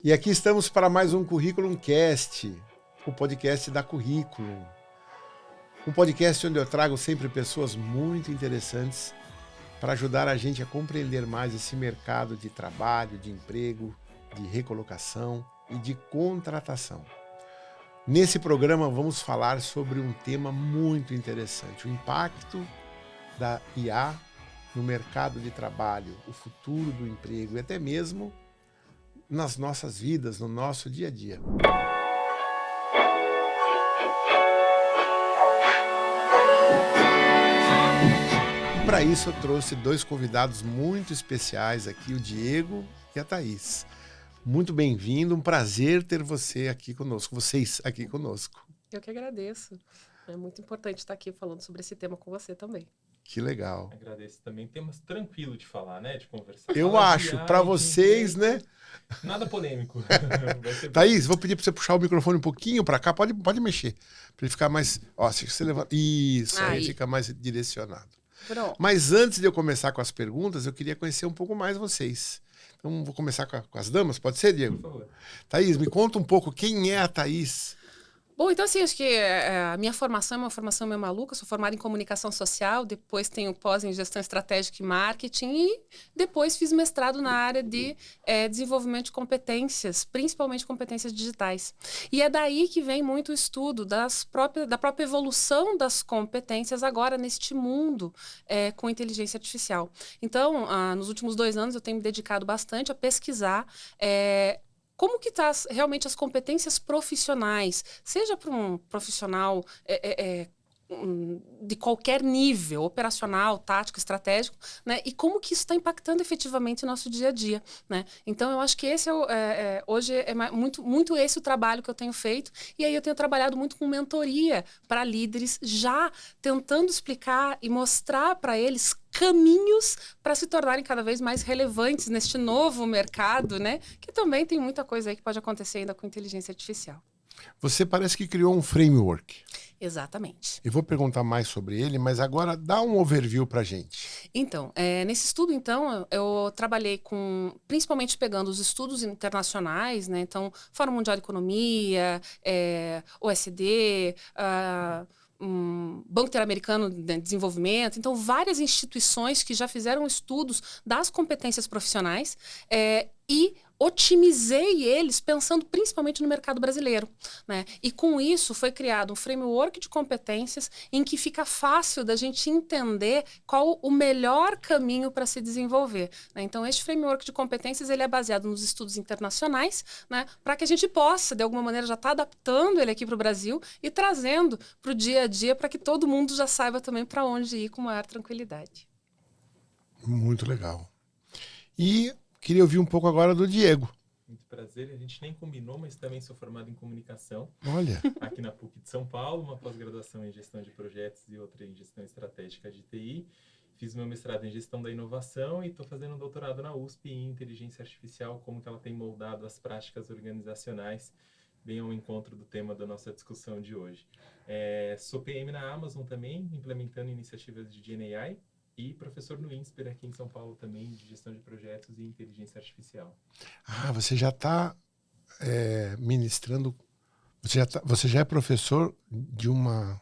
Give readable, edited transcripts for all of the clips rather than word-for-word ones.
E aqui estamos para mais um Curriculum Cast, o podcast da Curriculum. Um podcast onde eu trago sempre pessoas muito interessantes para ajudar a gente a compreender mais esse mercado de trabalho, de emprego, de recolocação e de contratação. Nesse programa vamos falar sobre um tema muito interessante, o impacto da IA no mercado de trabalho, o futuro do emprego e até mesmo nas nossas vidas, no nosso dia a dia. Para isso eu trouxe dois convidados muito especiais aqui, o Diego e a Thaís. Muito bem-vindo, um prazer ter vocês aqui conosco. Eu que agradeço. É muito importante estar aqui falando sobre esse tema com você também. Que legal. Agradeço também. Temas tranquilo de falar, né? De conversar. Eu acho, para vocês, né? Nada polêmico. Thaís, vou pedir para você puxar o microfone um pouquinho para cá. Pode mexer. Para ele ficar mais... Ó, se você levanta... Isso, aí fica mais direcionado. Pronto. Mas antes de eu começar com as perguntas, eu queria conhecer um pouco mais vocês. Então, vou começar com as damas. Pode ser, Diego? Por favor. Thaís, me conta um pouco quem é a Thaís. Bom, então assim, acho que a minha formação é uma formação meio maluca. Sou formada em comunicação social, depois tenho pós em gestão estratégica e marketing e depois fiz mestrado na área de desenvolvimento de competências, principalmente competências digitais. E é daí que vem muito o estudo da própria evolução das competências agora neste mundo com inteligência artificial. Então, nos últimos 2 anos eu tenho me dedicado bastante a pesquisar como que estão realmente as competências profissionais, seja para um profissional de qualquer nível, operacional, tático, estratégico, né? E como que isso está impactando efetivamente o nosso dia a dia, né? Então, eu acho que esse hoje é muito esse o trabalho que eu tenho feito. E aí eu tenho trabalhado muito com mentoria para líderes, já tentando explicar e mostrar para eles caminhos para se tornarem cada vez mais relevantes neste novo mercado, né? Que também tem muita coisa aí que pode acontecer ainda com inteligência artificial. Você parece que criou um framework. Exatamente. Eu vou perguntar mais sobre ele, mas agora dá um overview pra gente. Então, nesse estudo, então, eu trabalhei principalmente pegando os estudos internacionais, né? Então, Fórum Mundial de Economia, OSD, Banco Interamericano de Desenvolvimento, então várias instituições que já fizeram estudos das competências profissionais e otimizei eles pensando principalmente no mercado brasileiro, né? E com isso foi criado um framework de competências em que fica fácil da gente entender qual o melhor caminho para se desenvolver, né? Então, este framework de competências ele é baseado nos estudos internacionais, né? Para que a gente possa, de alguma maneira, já estar adaptando ele aqui para o Brasil e trazendo para o dia a dia para que todo mundo já saiba também para onde ir com maior tranquilidade. Muito legal. E queria ouvir um pouco agora do Diego. Muito prazer. A gente nem combinou, mas também sou formado em comunicação. Olha. Aqui na PUC de São Paulo, uma pós-graduação em gestão de projetos e outra em gestão estratégica de TI. Fiz meu mestrado em gestão da inovação e estou fazendo um doutorado na USP em inteligência artificial, como que ela tem moldado as práticas organizacionais, bem ao encontro do tema da nossa discussão de hoje. Sou PM na Amazon também, implementando iniciativas de GenAI. E professor no INSPER aqui em São Paulo também, de gestão de projetos e inteligência artificial. Você já está ministrando, você já é professor de uma,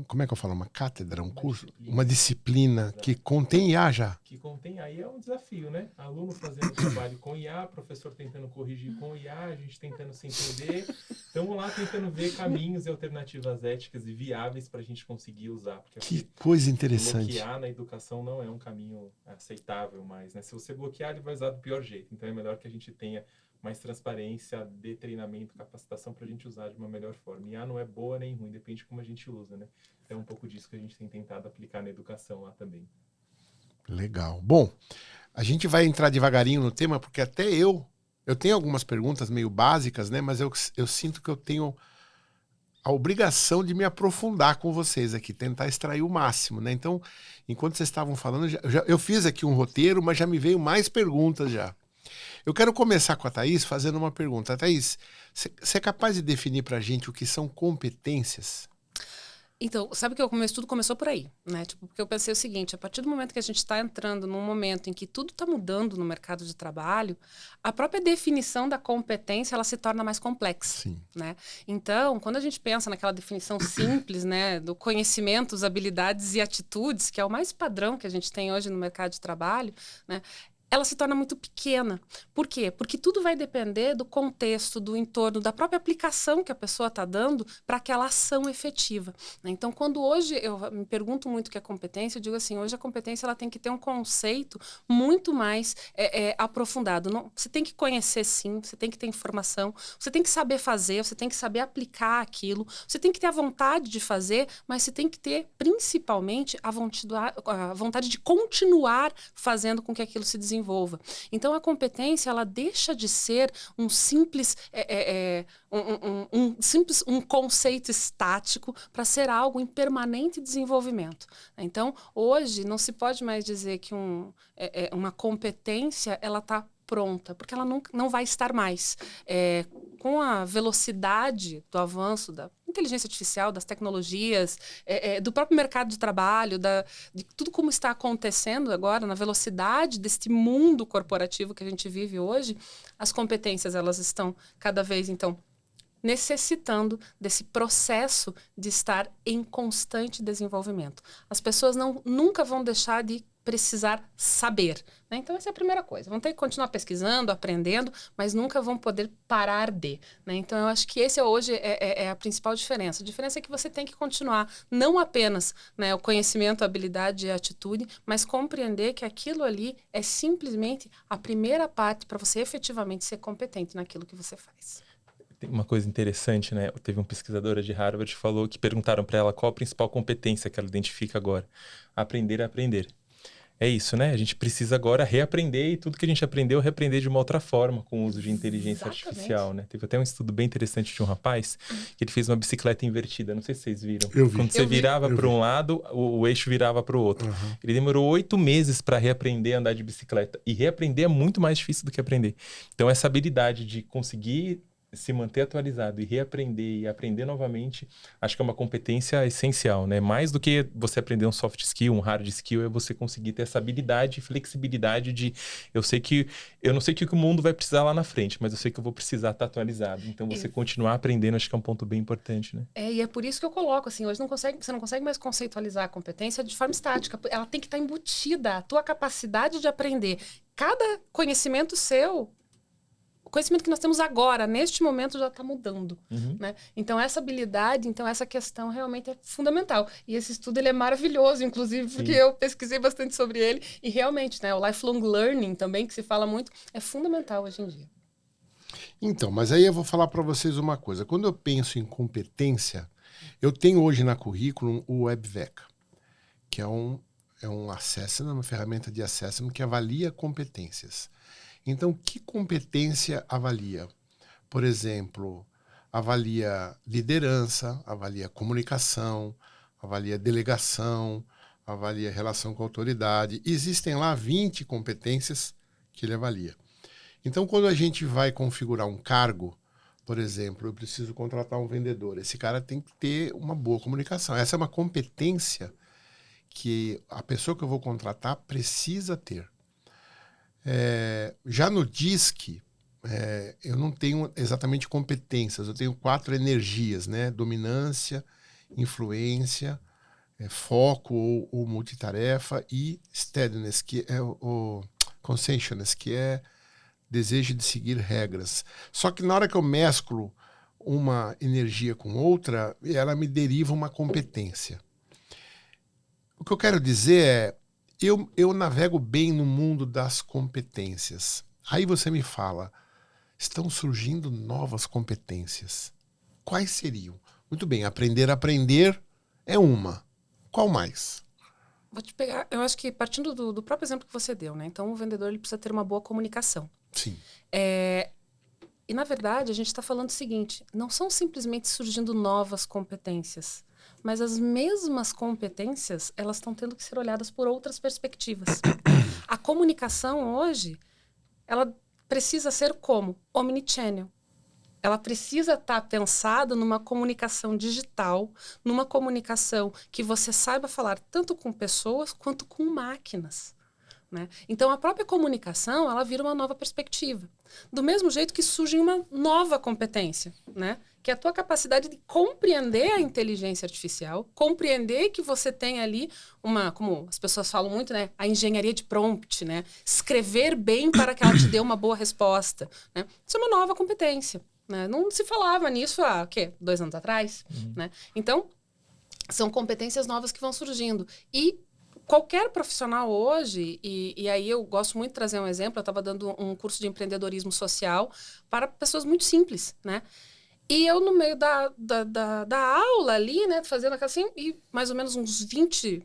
como é que eu falo, uma cátedra, um curso? Uma disciplina que contém IA já. Que contém aí é um desafio, né? Aluno fazendo trabalho com IA, professor tentando corrigir com IA, a gente tentando se entender. Estamos lá tentando ver caminhos e alternativas éticas e viáveis para a gente conseguir usar. Porque que coisa interessante. Bloquear na educação não é um caminho aceitável mais, né? Se você bloquear, ele vai usar do pior jeito. Então é melhor que a gente tenha mais transparência, de treinamento, capacitação para a gente usar de uma melhor forma. IA não é boa nem ruim, depende de como a gente usa, né? Então é um pouco disso que a gente tem tentado aplicar na educação lá também. Legal. Bom, a gente vai entrar devagarinho no tema, porque até eu tenho algumas perguntas meio básicas, né? Mas eu sinto que eu tenho a obrigação de me aprofundar com vocês aqui, tentar extrair o máximo, né? Então, enquanto vocês estavam falando, eu fiz aqui um roteiro, mas já me veio mais perguntas já. Eu quero começar com a Thaís fazendo uma pergunta. Thaís, você é capaz de definir para a gente o que são competências? Então, sabe que o meu estudo começou por aí, né? Tipo, porque eu pensei o seguinte, a partir do momento que a gente está entrando num momento em que tudo está mudando no mercado de trabalho, a própria definição da competência, ela se torna mais complexa, Sim. né? Então, quando a gente pensa naquela definição simples, né, do conhecimentos, habilidades e atitudes, que é o mais padrão que a gente tem hoje no mercado de trabalho, né? Ela se torna muito pequena. Por quê? Porque tudo vai depender do contexto, do entorno, da própria aplicação que a pessoa está dando para aquela ação efetiva, né? Então, quando hoje eu me pergunto muito o que é competência, eu digo assim, hoje a competência ela tem que ter um conceito muito mais aprofundado. Não, você tem que conhecer, sim, você tem que ter informação, você tem que saber fazer, você tem que saber aplicar aquilo, você tem que ter a vontade de fazer, mas você tem que ter, principalmente, a vontade de continuar fazendo com que aquilo se desenvolva. Então, a competência, ela deixa de ser um simples, um conceito estático para ser algo em permanente desenvolvimento. Então, hoje, não se pode mais dizer que uma competência ela está pronta, porque ela não vai estar mais. Com a velocidade do avanço da inteligência artificial, das tecnologias, do próprio mercado de trabalho, de tudo como está acontecendo agora, na velocidade deste mundo corporativo que a gente vive hoje, as competências elas estão cada vez, então, necessitando desse processo de estar em constante desenvolvimento. As pessoas nunca vão deixar de precisar saber, né? Então, essa é a primeira coisa. Vão ter que continuar pesquisando, aprendendo, mas nunca vão poder parar de, né? Então, eu acho que esse hoje é a principal diferença. A diferença é que você tem que continuar, não apenas, né, o conhecimento, a habilidade e a atitude, mas compreender que aquilo ali é simplesmente a primeira parte para você efetivamente ser competente naquilo que você faz. Tem uma coisa interessante, né? Teve um pesquisadora de Harvard que falou que perguntaram para ela qual a principal competência que ela identifica agora. Aprender a aprender. É isso, né? A gente precisa agora reaprender e tudo que a gente aprendeu, reaprender de uma outra forma com o uso de inteligência artificial, né? Teve até um estudo bem interessante de um rapaz que ele fez uma bicicleta invertida. Não sei se vocês viram. Eu vi. Quando você virava para um lado, o eixo virava para o outro. Uhum. Ele demorou 8 meses para reaprender a andar de bicicleta. E reaprender é muito mais difícil do que aprender. Então, essa habilidade de conseguir se manter atualizado e reaprender e aprender novamente, acho que é uma competência essencial, né? Mais do que você aprender um soft skill, um hard skill, é você conseguir ter essa habilidade e flexibilidade de eu não sei o que o mundo vai precisar lá na frente, mas eu sei que eu vou precisar estar atualizado. Então, você continuar aprendendo, acho que é um ponto bem importante, né? E é por isso que eu coloco, assim, hoje você não consegue mais conceitualizar a competência de forma estática. Ela tem que estar embutida, a tua capacidade de aprender. Cada conhecimento seu, o conhecimento que nós temos agora, neste momento, já está mudando, né? Então, essa habilidade, essa questão realmente é fundamental. E esse estudo, ele é maravilhoso, inclusive, porque eu pesquisei bastante sobre ele. E realmente, né, o lifelong learning também, que se fala muito, é fundamental hoje em dia. Então, mas aí eu vou falar para vocês uma coisa. Quando eu penso em competência, eu tenho hoje na Curriculum o WebVeca, que é um assessment, uma ferramenta de assessment que avalia competências. Então, que competência avalia? Por exemplo, avalia liderança, avalia comunicação, avalia delegação, avalia relação com a autoridade. Existem lá 20 competências que ele avalia. Então, quando a gente vai configurar um cargo, por exemplo, eu preciso contratar um vendedor. Esse cara tem que ter uma boa comunicação. Essa é uma competência que a pessoa que eu vou contratar precisa ter. Já no DISC, eu não tenho exatamente competências, eu tenho 4 energias, né? Dominância, influência, foco ou multitarefa, e steadiness, que é o conscientiousness, que é desejo de seguir regras. Só que na hora que eu mesclo uma energia com outra, ela me deriva uma competência. O que eu quero dizer é, eu navego bem no mundo das competências. Aí você me fala, estão surgindo novas competências. Quais seriam? Muito bem, aprender a aprender é uma. Qual mais? Vou te pegar, eu acho que partindo do próprio exemplo que você deu, né? Então, o vendedor ele precisa ter uma boa comunicação. Sim. E, na verdade, a gente está falando o seguinte, não são simplesmente surgindo novas competências, mas as mesmas competências, elas estão tendo que ser olhadas por outras perspectivas. A comunicação hoje, ela precisa ser como? Omnichannel. ela precisa estar pensada numa comunicação digital, numa comunicação que você saiba falar tanto com pessoas quanto com máquinas, né? Então, a própria comunicação, ela vira uma nova perspectiva. Do mesmo jeito que surge uma nova competência, né? Que é a tua capacidade de compreender a inteligência artificial, compreender que você tem ali como as pessoas falam muito, né? A engenharia de prompt, né? Escrever bem para que ela te dê uma boa resposta, né? Isso é uma nova competência, né? Não se falava nisso há, 2 anos atrás, né? Então, são competências novas que vão surgindo. E qualquer profissional hoje, e aí eu gosto muito de trazer um exemplo, eu estava dando um curso de empreendedorismo social para pessoas muito simples, né? E eu, no meio da aula ali, né, fazendo assim, e mais ou menos uns 20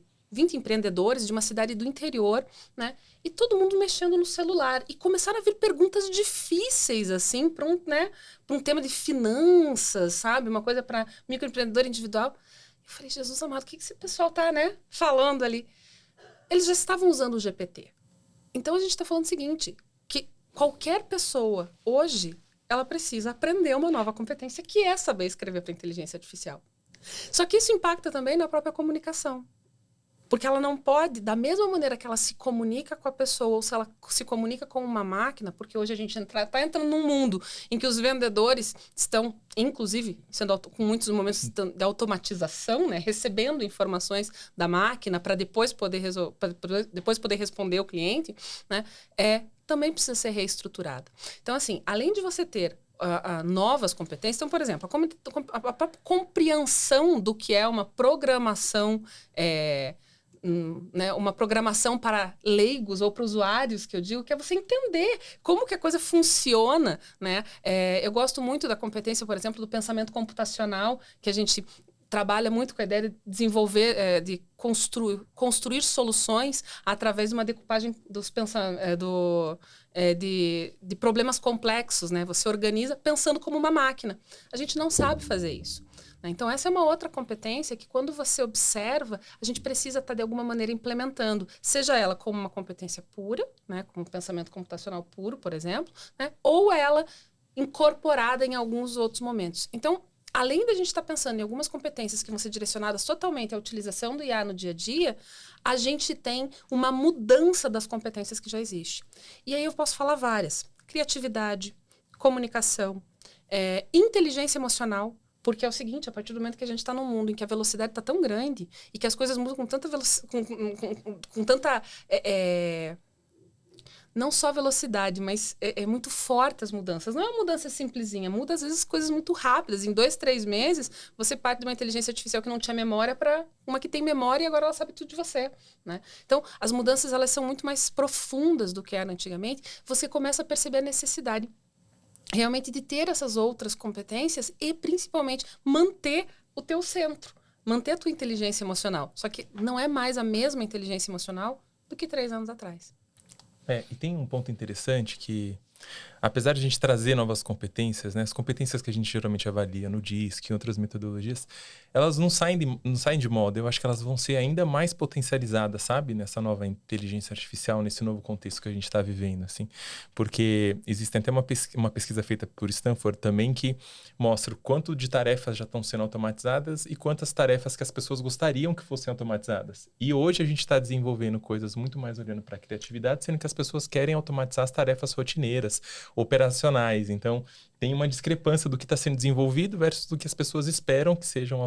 empreendedores de uma cidade do interior, né? E todo mundo mexendo no celular. E começaram a vir perguntas difíceis, assim, para um tema de finanças, sabe? Uma coisa para microempreendedor individual. Eu falei, Jesus amado, o que esse pessoal tá, né, falando ali? Eles já estavam usando o GPT. Então, a gente está falando o seguinte, que qualquer pessoa, hoje, ela precisa aprender uma nova competência, que é saber escrever para inteligência artificial. Só que isso impacta também na própria comunicação. Porque ela não pode, da mesma maneira que ela se comunica com a pessoa, ou se ela se comunica com uma máquina, porque hoje a gente está entrando num mundo em que os vendedores estão, inclusive, com muitos momentos de automatização, né, recebendo informações da máquina para depois poder responder o cliente, né, também precisa ser reestruturada. Então, assim, além de você ter novas competências, então, por exemplo, a própria compreensão do que é uma programação, né, uma programação para leigos ou para usuários, que eu digo, que é você entender como que a coisa funciona, né? Eu gosto muito da competência, por exemplo, do pensamento computacional, que a gente trabalha muito com a ideia de desenvolver, de construir soluções através de uma decupagem de problemas complexos, né? Você organiza pensando como uma máquina. A gente não sabe fazer isso. Então, essa é uma outra competência que, quando você observa, a gente precisa estar, de alguma maneira, implementando. Seja ela como uma competência pura, né, como pensamento computacional puro, por exemplo, né, ou ela incorporada em alguns outros momentos. Então, além da gente estar pensando em algumas competências que vão ser direcionadas totalmente à utilização do IA no dia a dia, a gente tem uma mudança das competências que já existem. E aí eu posso falar várias. Criatividade, comunicação, inteligência emocional. Porque é o seguinte, a partir do momento que a gente está num mundo em que a velocidade está tão grande e que as coisas mudam com tanta com tanta... não só velocidade, mas é muito forte as mudanças. Não é uma mudança simplesinha, muda às vezes coisas muito rápidas. Em 2, 3 meses, você parte de uma inteligência artificial que não tinha memória para uma que tem memória e agora ela sabe tudo de você, né? Então, as mudanças, elas são muito mais profundas do que eram antigamente. Você começa a perceber a necessidade realmente de ter essas outras competências e, principalmente, manter o teu centro, manter a tua inteligência emocional. Só que não é mais a mesma inteligência emocional do que 3 anos atrás. E tem um ponto interessante que, apesar de a gente trazer novas competências, né, as competências que a gente geralmente avalia no DISC e outras metodologias, elas não saem de moda. Eu acho que elas vão ser ainda mais potencializadas, sabe? Nessa nova inteligência artificial, nesse novo contexto que a gente está vivendo, assim. Porque existe até uma pesquisa feita por Stanford também que mostra o quanto de tarefas já estão sendo automatizadas e quantas tarefas que as pessoas gostariam que fossem automatizadas. E hoje a gente está desenvolvendo coisas muito mais olhando para a criatividade, sendo que as pessoas querem automatizar as tarefas rotineiras, operacionais. Então, tem uma discrepância do que está sendo desenvolvido versus do que as pessoas esperam que sejam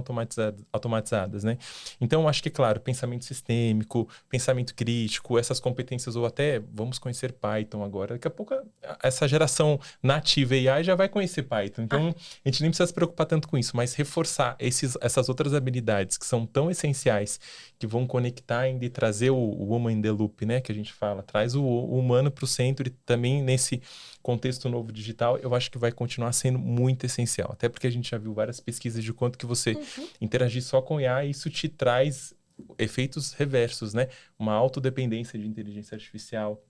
automatizadas, né? Então, acho que, claro, pensamento sistêmico, pensamento crítico, essas competências, ou até vamos conhecer Python agora. Daqui a pouco, essa geração nativa AI já vai conhecer Python. Então, a gente nem precisa se preocupar tanto com isso, mas reforçar essas outras habilidades que são tão essenciais, que vão conectar ainda e trazer o human in the loop, né? Que a gente fala, traz o humano para o centro e também nesse contexto novo digital, eu acho que vai continuar sendo muito essencial. Até porque a gente já viu várias pesquisas de quanto que você interagir só com IA, isso te traz efeitos reversos, né? Uma autodependência de inteligência artificial,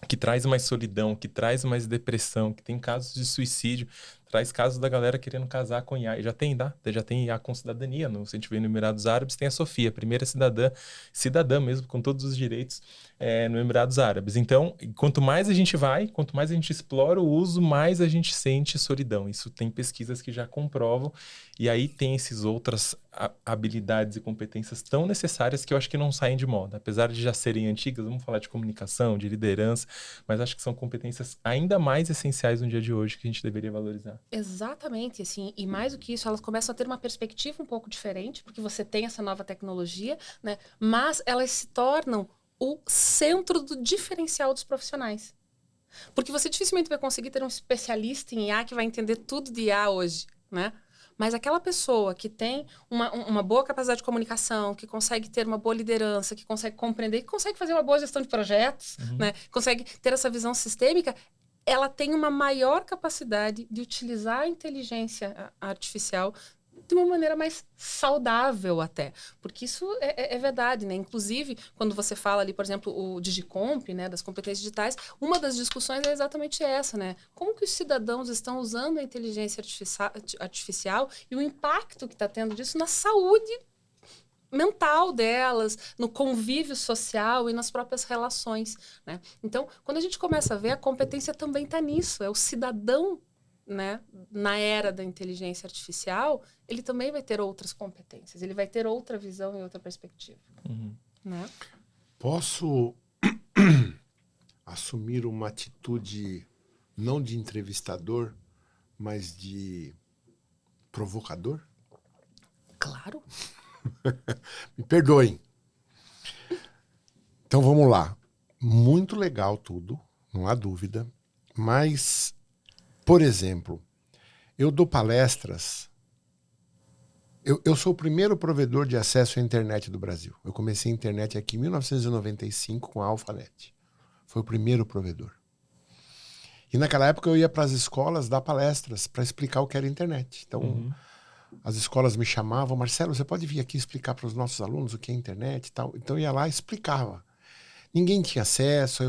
que traz mais solidão, que traz mais depressão, que tem casos de suicídio traz casos da galera querendo casar com IA. E já tem IA com cidadania. Se a gente vê no Emirados Árabes, tem a Sofia, a primeira cidadã mesmo, com todos os direitos no Emirados Árabes. Então, quanto mais a gente vai, quanto mais a gente explora o uso, mais a gente sente solidão. Isso tem pesquisas que já comprovam. E aí tem essas outras habilidades e competências tão necessárias que eu acho que não saem de moda. Apesar de já serem antigas, vamos falar de comunicação, de liderança, mas acho que são competências ainda mais essenciais no dia de hoje que a gente deveria valorizar. Exatamente, assim, e mais do que isso, elas começam a ter uma perspectiva um pouco diferente, porque você tem essa nova tecnologia, né? Mas elas se tornam o centro do diferencial dos profissionais. Porque você dificilmente vai conseguir ter um especialista em IA que vai entender tudo de IA hoje, né? Mas aquela pessoa que tem uma boa capacidade de comunicação, que consegue ter uma boa liderança, que consegue compreender, que consegue fazer uma boa gestão de projetos, né? Consegue ter essa visão sistêmica, ela tem uma maior capacidade de utilizar a inteligência artificial de uma maneira mais saudável até. Porque isso é verdade, né? Inclusive, quando você fala ali, por exemplo, o Digicomp, né, das competências digitais, uma das discussões é exatamente essa, né? Como que os cidadãos estão usando a inteligência artificial e o impacto que está tendo disso na saúde mental delas, no convívio social e nas próprias relações, né? Então, quando a gente começa a ver, a competência também está nisso, é o cidadão, né, na era da inteligência artificial, ele também vai ter outras competências, ele vai ter outra visão e outra perspectiva. Né? Posso assumir uma atitude não de entrevistador, mas de provocador? Claro. Me perdoem. Então vamos lá. Muito legal tudo, não há dúvida, mas... Por exemplo, eu dou palestras. Eu sou o primeiro provedor de acesso à internet do Brasil. Eu comecei a internet aqui em 1995 com a Alphanet. Foi o primeiro provedor. E naquela época eu ia para as escolas dar palestras para explicar o que era internet. Então, as escolas me chamavam, Marcelo, você pode vir aqui explicar para os nossos alunos o que é internet e tal? Então eu ia lá e explicava. Ninguém tinha acesso,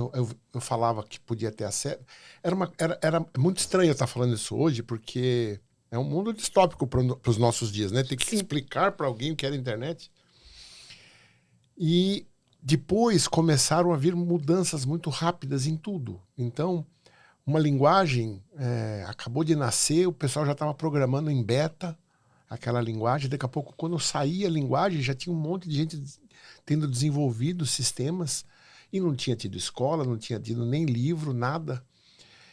eu falava que podia ter acesso. Era muito estranho eu estar falando isso hoje, porque é um mundo distópico para os nossos dias, né? Tem que explicar para alguém o que era internet. E depois começaram a vir mudanças muito rápidas em tudo. Então, uma linguagem acabou de nascer, o pessoal já estava programando em beta aquela linguagem. Daqui a pouco, quando saía a linguagem, já tinha um monte de gente tendo desenvolvido sistemas. E não tinha tido escola, não tinha tido nem livro, nada.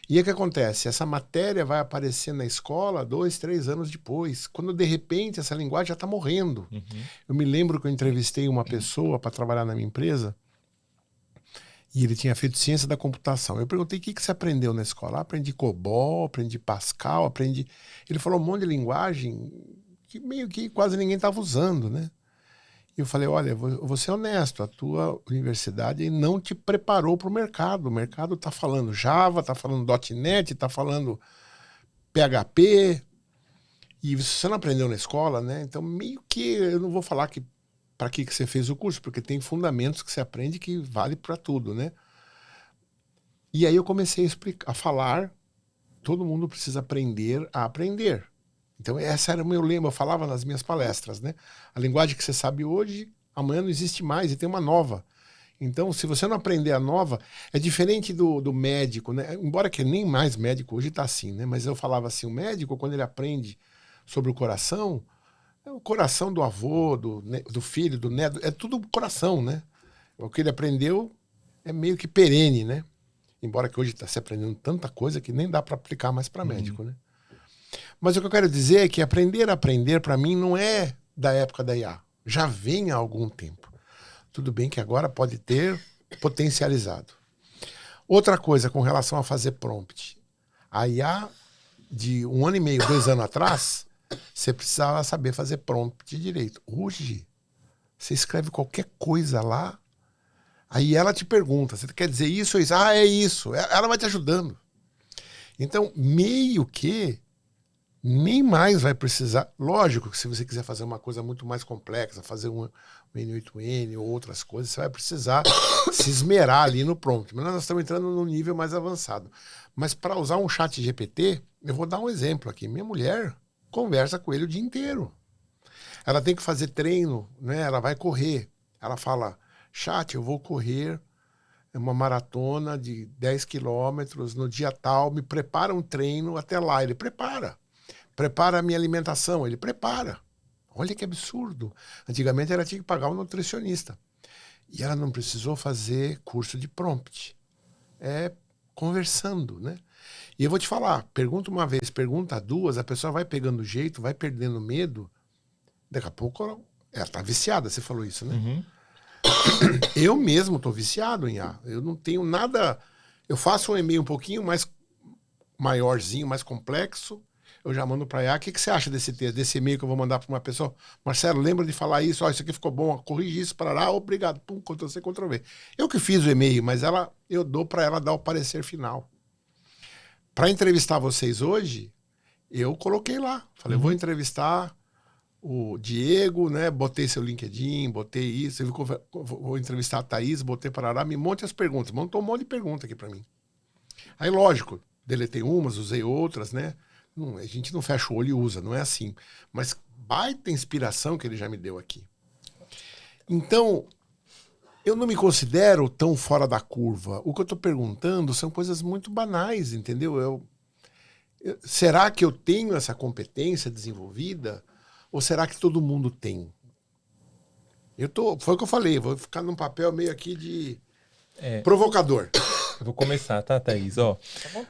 E aí o que acontece? Essa matéria vai aparecer na escola 2, 3 anos depois, quando de repente essa linguagem já está morrendo. Eu me lembro que eu entrevistei uma pessoa para trabalhar na minha empresa e ele tinha feito ciência da computação. Eu perguntei o que você aprendeu na escola. Aprendi COBOL, aprendi Pascal, aprendi... Ele falou um monte de linguagem que meio que quase ninguém estava usando, né? E eu falei, olha, eu vou ser honesto, a tua universidade não te preparou para o mercado. O mercado está falando Java, está falando .NET, está falando PHP, e você não aprendeu na escola, né? Então, meio que, eu não vou falar que para que você fez o curso, porque tem fundamentos que você aprende que vale para tudo, né? E aí eu comecei a falar, todo mundo precisa aprender a aprender. Então, esse era o meu lema, eu falava nas minhas palestras, né? A linguagem que você sabe hoje, amanhã não existe mais e tem uma nova. Então, se você não aprender a nova, é diferente do médico, né? Embora que nem mais médico hoje está assim, né? Mas eu falava assim, o médico, quando ele aprende sobre o coração, é o coração do avô, do filho, do neto, é tudo coração, né? O que ele aprendeu é meio que perene, né? Embora que hoje está se aprendendo tanta coisa que nem dá para aplicar mais para médico, né? Mas o que eu quero dizer é que aprender a aprender, para mim, não é da época da IA. Já vem há algum tempo. Tudo bem que agora pode ter potencializado. Outra coisa com relação a fazer prompt. A IA, de 1 ano e meio, 2 anos atrás, você precisava saber fazer prompt direito. Hoje, você escreve qualquer coisa lá, aí ela te pergunta, você quer dizer isso ou isso? Ah, é isso. Ela vai te ajudando. Então, meio que nem mais vai precisar. Lógico que se você quiser fazer uma coisa muito mais complexa, fazer um N8N ou outras coisas, você vai precisar se esmerar ali no prompt. Mas nós estamos entrando num nível mais avançado. Mas para usar um chat GPT, Eu vou dar um exemplo aqui. Minha mulher conversa com ele o dia inteiro. Ela tem que fazer treino, né? Ela vai correr. Ela fala, chat, eu vou correr uma maratona de 10 quilômetros no dia tal, me prepara um treino até lá. Ele prepara. Prepara a minha alimentação. Ele prepara. Olha que absurdo. Antigamente ela tinha que pagar um nutricionista. E ela não precisou fazer curso de prompt. É conversando, né? E eu vou te falar, pergunta uma vez, pergunta duas, a pessoa vai pegando jeito, vai perdendo medo. Daqui a pouco ela tá viciada, você falou isso, né? Uhum. Eu mesmo tô viciado em IA. Eu não tenho nada... Eu faço um e-mail um pouquinho mais maiorzinho, mais complexo, eu já mando para IA. O que você acha desse texto, desse e-mail que eu vou mandar para uma pessoa? Marcelo, lembra de falar isso? Isso aqui ficou bom, corrige isso, parará, obrigado. Pum, Ctrl-C, Ctrl-V. Eu que fiz o e-mail, mas eu dou para ela dar o parecer final. Para entrevistar vocês hoje, eu coloquei lá. Falei, eu vou entrevistar o Diego, né? Botei seu LinkedIn, botei isso. Eu vou entrevistar a Thaís, botei parará, me monte as perguntas. Montou um monte de pergunta aqui para mim. Aí, lógico, deletei umas, usei outras, né? A gente não fecha o olho e usa, não é assim. Mas baita inspiração que ele já me deu aqui. Então, eu não me considero tão fora da curva. O que eu estou perguntando são coisas muito banais, entendeu? Será que eu tenho essa competência desenvolvida? Ou será que todo mundo tem? Foi o que eu falei, vou ficar num papel meio aqui de provocador. Eu vou começar, tá, Thaís? Ó,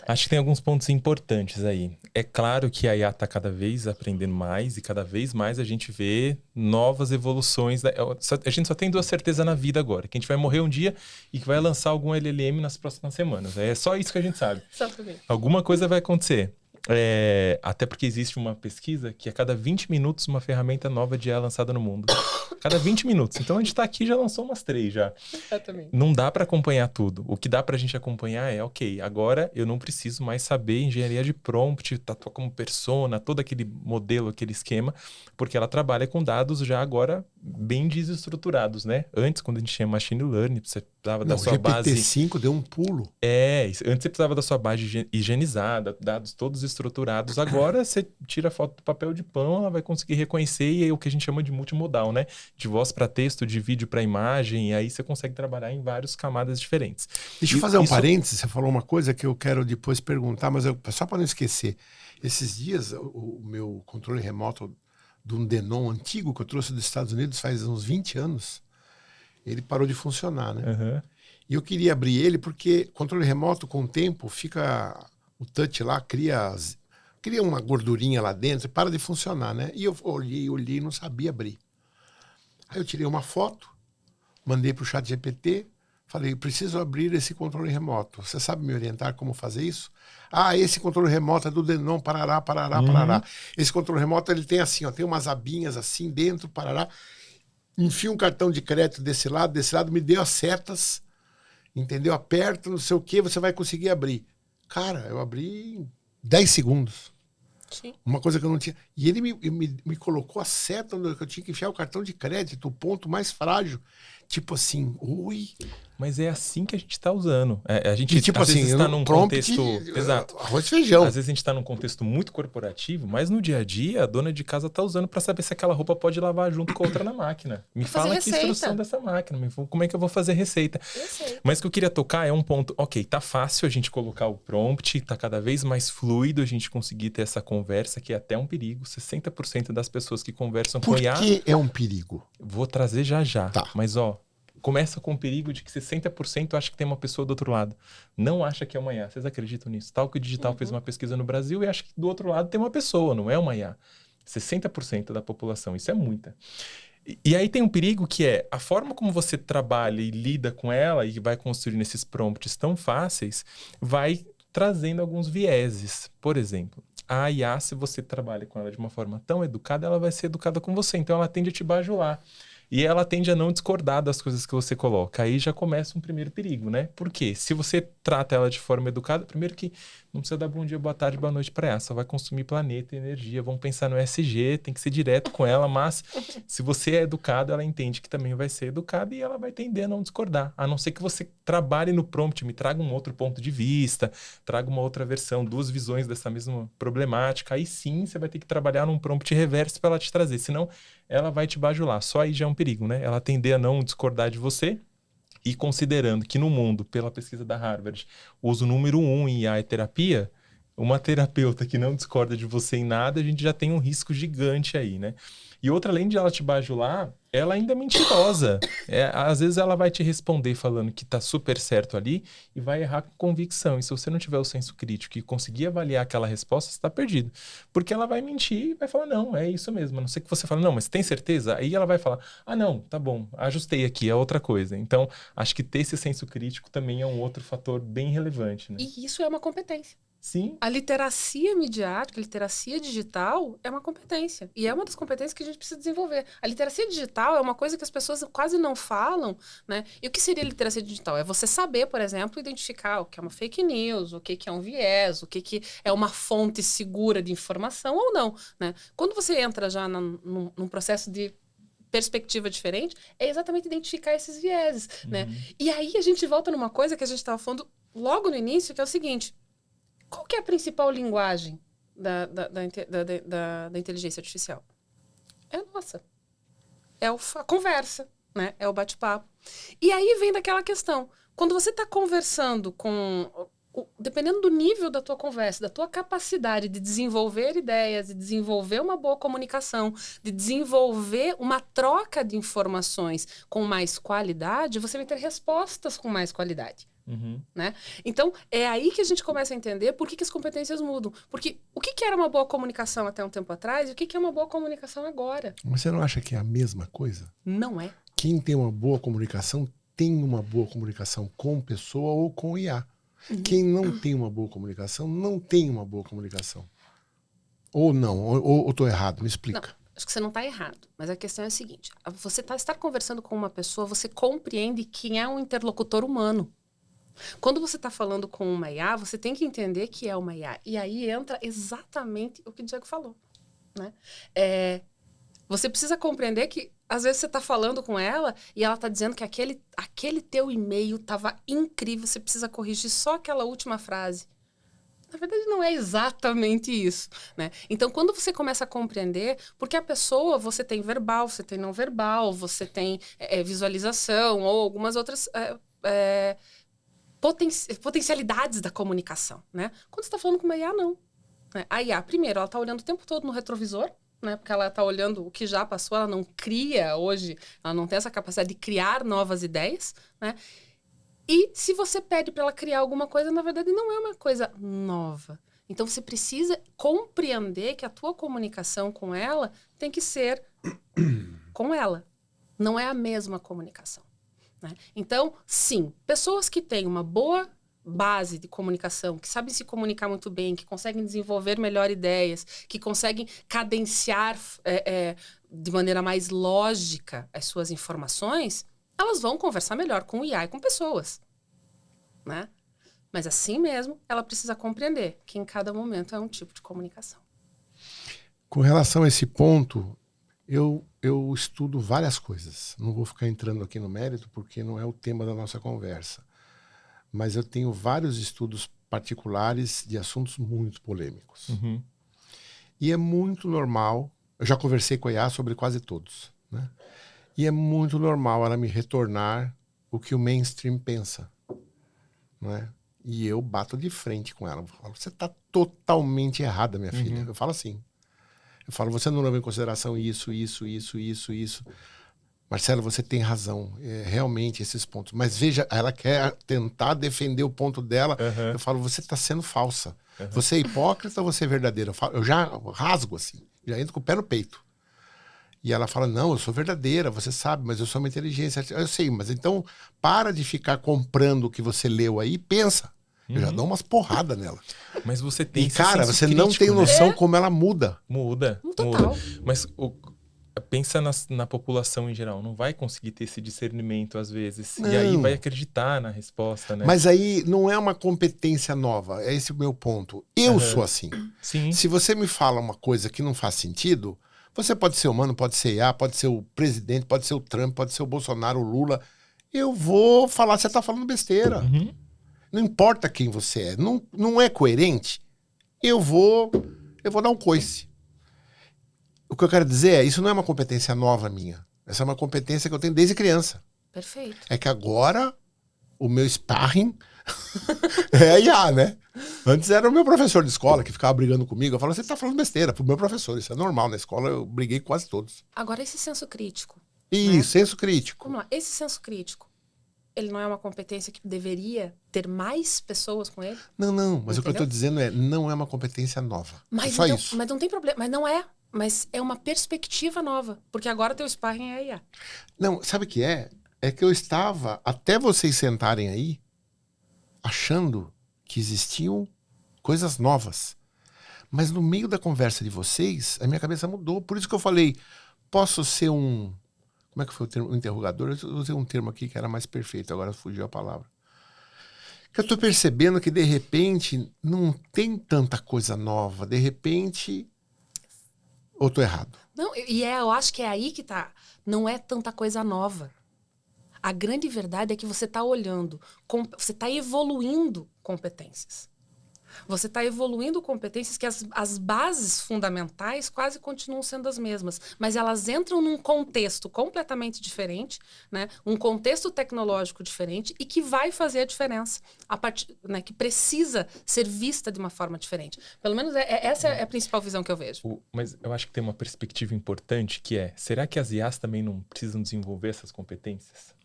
acho que tem alguns pontos importantes aí. É claro que a IA está cada vez aprendendo mais e cada vez mais a gente vê novas evoluções. A gente só tem duas certezas na vida agora, que a gente vai morrer um dia e que vai lançar algum LLM nas próximas semanas. É só isso que a gente sabe. Exatamente. Alguma coisa vai acontecer. Até porque existe uma pesquisa que a cada 20 minutos uma ferramenta nova de IA é lançada no mundo. Cada 20 minutos. Então a gente tá aqui, já lançou umas 3 já. Exatamente. Não dá para acompanhar tudo. O que dá pra gente acompanhar é, ok, agora eu não preciso mais saber engenharia de prompt, tatuar como persona, todo aquele modelo, aquele esquema, porque ela trabalha com dados já agora bem desestruturados, né? Antes, quando a gente tinha machine learning, você precisava da sua base... GPT-5 deu um pulo. Antes você precisava da sua base higienizada, dados todos estruturados. Agora você tira a foto do papel de pão, ela vai conseguir reconhecer, e é o que a gente chama de multimodal, né? De voz para texto, de vídeo para imagem, e aí você consegue trabalhar em várias camadas diferentes. Deixa eu fazer um parênteses, você falou uma coisa que eu quero depois perguntar, mas só para não esquecer. Esses dias, o meu controle remoto de um Denon antigo que eu trouxe dos Estados Unidos faz uns 20 anos, ele parou de funcionar, né? Uhum. E eu queria abrir ele porque controle remoto, com o tempo, fica o touch lá, cria uma gordurinha lá dentro e para de funcionar, né? E eu olhei e não sabia abrir. Aí eu tirei uma foto, mandei para o ChatGPT, falei, preciso abrir esse controle remoto. Você sabe me orientar como fazer isso? Esse controle remoto é do Denon, parará. Esse controle remoto, ele tem assim, ó, tem umas abinhas assim dentro, parará. Enfia um cartão de crédito desse lado, me deu as setas, entendeu? Aperta, não sei o que, você vai conseguir abrir. Cara, eu abri em 10 segundos. Sim. Uma coisa que eu não tinha. E ele me colocou a seta onde eu tinha que enfiar o cartão de crédito, o ponto mais frágil. Tipo assim, ui. Mas é assim que a gente está usando. A gente, e, tipo às assim, vezes está num contexto... Exato. Arroz e feijão. Às vezes a gente está num contexto muito corporativo, mas no dia a dia a dona de casa está usando para saber se aquela roupa pode lavar junto com a outra na máquina. Me fala que instrução dessa máquina, como é que eu vou fazer receita. Mas o que eu queria tocar é um ponto, ok, tá fácil a gente colocar o prompt, tá cada vez mais fluido a gente conseguir ter essa conversa, que é até um perigo. 60% das pessoas que conversam com IA... Por que é um perigo? Vou trazer já. Tá. Mas, começa com o perigo de que 60% acha que tem uma pessoa do outro lado. Não acha que é uma IA. Vocês acreditam nisso? Tal que o Digital fez uma pesquisa no Brasil e acha que do outro lado tem uma pessoa, não é uma IA. 60% da população. Isso é muita. E aí tem um perigo que é a forma como você trabalha e lida com ela e vai construindo esses prompts tão fáceis, vai trazendo alguns vieses. Por exemplo, a IA, se você trabalha com ela de uma forma tão educada, ela vai ser educada com você. Então ela tende a te bajular. E ela tende a não discordar das coisas que você coloca. Aí já começa um primeiro perigo, né? Por quê? Se você trata ela de forma educada, primeiro que não precisa dar bom dia, boa tarde, boa noite para ela. Só vai consumir planeta e energia. Vamos pensar no ESG, tem que ser direto com ela. Mas se você é educado, ela entende que também vai ser educada e ela vai tender a não discordar. A não ser que você trabalhe no prompt, me traga um outro ponto de vista, traga uma outra versão, 2 visões dessa mesma problemática. Aí sim, você vai ter que trabalhar num prompt reverso para ela te trazer. Senão, ela vai te bajular. Só aí já é um perigo, né? Ela tender a não discordar de você. E considerando que no mundo, pela pesquisa da Harvard, o uso número 1 em IA é terapia, uma terapeuta que não discorda de você em nada, a gente já tem um risco gigante aí, né? E outra, além de ela te bajular, ela ainda é mentirosa. Às vezes ela vai te responder falando que tá super certo ali e vai errar com convicção. E se você não tiver o senso crítico e conseguir avaliar aquela resposta, você tá perdido. Porque ela vai mentir e vai falar, não, é isso mesmo. A não ser que você fale, não, mas tem certeza? Aí ela vai falar, ah, não, tá bom, ajustei aqui, é outra coisa. Então, acho que ter esse senso crítico também é um outro fator bem relevante, né? E isso é uma competência. Sim. A literacia midiática, a literacia digital é uma competência. E é uma das competências que a gente precisa desenvolver. A literacia digital é uma coisa que as pessoas quase não falam, né? E o que seria literacia digital? É você saber, por exemplo, identificar o que é uma fake news, o que é um viés, o que é uma fonte segura de informação ou não, né? Quando você entra já num processo de perspectiva diferente, é exatamente identificar esses vieses, né? E aí a gente volta numa coisa que a gente estava falando logo no início, que é o seguinte: qual que é a principal linguagem da inteligência artificial? É a nossa. É a conversa, né? É o bate-papo. E aí vem daquela questão. Quando você está conversando dependendo do nível da tua conversa, da tua capacidade de desenvolver ideias, de desenvolver uma boa comunicação, de desenvolver uma troca de informações com mais qualidade, você vai ter respostas com mais qualidade. Né? Então, é aí que a gente começa a entender por que as competências mudam. Porque o que era uma boa comunicação até um tempo atrás e o que é uma boa comunicação agora? Mas você não acha que é a mesma coisa? Não é. Quem tem uma boa comunicação tem uma boa comunicação com pessoa ou com IA. Quem não tem uma boa comunicação não tem uma boa comunicação. Ou não, ou estou errado, me explica. Não, acho que você não está errado, mas a questão é a seguinte: você estar conversando com uma pessoa, você compreende quem é um interlocutor humano. Quando você está falando com uma IA, você tem que entender que é uma IA. E aí entra exatamente o que o Diego falou, né? Você precisa compreender que, às vezes, você está falando com ela e ela está dizendo que aquele teu e-mail estava incrível, você precisa corrigir só aquela última frase. Na verdade, não é exatamente isso, né? Então, quando você começa a compreender, porque a pessoa, você tem verbal, você tem não verbal, você tem visualização ou algumas outras potencialidades da comunicação, né? Quando você está falando com uma IA, não. Né? A IA, primeiro, ela está olhando o tempo todo no retrovisor, né? Porque ela está olhando o que já passou, ela não cria hoje, ela não tem essa capacidade de criar novas ideias, né? E se você pede para ela criar alguma coisa, na verdade não é uma coisa nova. Então você precisa compreender que a tua comunicação com ela tem que ser com ela. Não é a mesma comunicação. Né? Então, sim, pessoas que têm uma boa base de comunicação, que sabem se comunicar muito bem, que conseguem desenvolver melhor ideias, que conseguem cadenciar de maneira mais lógica as suas informações, elas vão conversar melhor com o IA e com pessoas. Né? Mas assim mesmo, ela precisa compreender que em cada momento é um tipo de comunicação. Com relação a esse ponto, eu estudo várias coisas. Não vou ficar entrando aqui no mérito, porque não é o tema da nossa conversa. Mas eu tenho vários estudos particulares de assuntos muito polêmicos. E é muito normal, eu já conversei com a IA sobre quase todos, né? E é muito normal ela me retornar o que o mainstream pensa, não é? E eu bato de frente com ela. Eu falo, você está totalmente errada, minha filha. Eu falo assim. Eu falo, você não leva em consideração isso. Marcelo, você tem razão. Realmente, esses pontos. Mas veja, ela quer tentar defender o ponto dela. Eu falo, você está sendo falsa. Você é hipócrita ou você é verdadeira? Eu já rasgo assim. Já entro com o pé no peito. E ela fala, não, eu sou verdadeira, você sabe, mas eu sou uma inteligência. Eu sei, mas então para de ficar comprando o que você leu aí, pensa. Eu já dou umas porradas nela. Mas você tem e, cara, você crítico, não tem noção como ela muda. Muda. Total. Mas pensa na população em geral, não vai conseguir ter esse discernimento às vezes. Não. E aí vai acreditar na resposta, né? Mas aí não é uma competência nova, é esse o meu ponto. Eu sou assim. Sim. Se você me fala uma coisa que não faz sentido, você pode ser humano, pode ser IA, pode ser o presidente, pode ser o Trump, pode ser o Bolsonaro, o Lula. Eu vou falar, você tá falando besteira. Uhum. Não importa quem você é. Não é coerente, eu vou dar um coice. O que eu quero dizer é, isso não é uma competência nova minha. Essa é uma competência que eu tenho desde criança. Perfeito. É que agora o meu sparring é a IA, né? Antes era o meu professor de escola que ficava brigando comigo. Eu falava, você tá falando besteira pro meu professor. Isso é normal. Na escola eu briguei com quase todos. Agora, esse senso crítico. Isso, senso crítico. Vamos lá, esse senso crítico, ele não é uma competência que deveria ter mais pessoas com ele? Não, mas o que eu tô Entendeu? dizendo é, não é uma competência nova. Mas, é só então, isso. mas não tem problema, mas não é. Mas é uma perspectiva nova, porque agora teu sparring é a IA. Não, sabe o que é? É que eu estava, até vocês sentarem aí, achando que existiam coisas novas. Mas no meio da conversa de vocês, a minha cabeça mudou. Por isso que eu falei, posso ser um... Como é que foi o termo? Um interrogador? Eu usei um termo aqui que era mais perfeito, agora fugiu a palavra. Que eu tô percebendo que, de repente, não tem tanta coisa nova. De repente... Ou tô errado? Não, eu acho que é aí que tá. Não é tanta coisa nova. A grande verdade é que você está olhando, você está evoluindo competências. Você está evoluindo competências que as bases fundamentais quase continuam sendo as mesmas, mas elas entram num contexto completamente diferente, né? Um contexto tecnológico diferente e que vai fazer a diferença, né? Que precisa ser vista de uma forma diferente. Pelo menos essa é a principal visão que eu vejo. Mas eu acho que tem uma perspectiva importante que é, será que as IAs também não precisam desenvolver essas competências?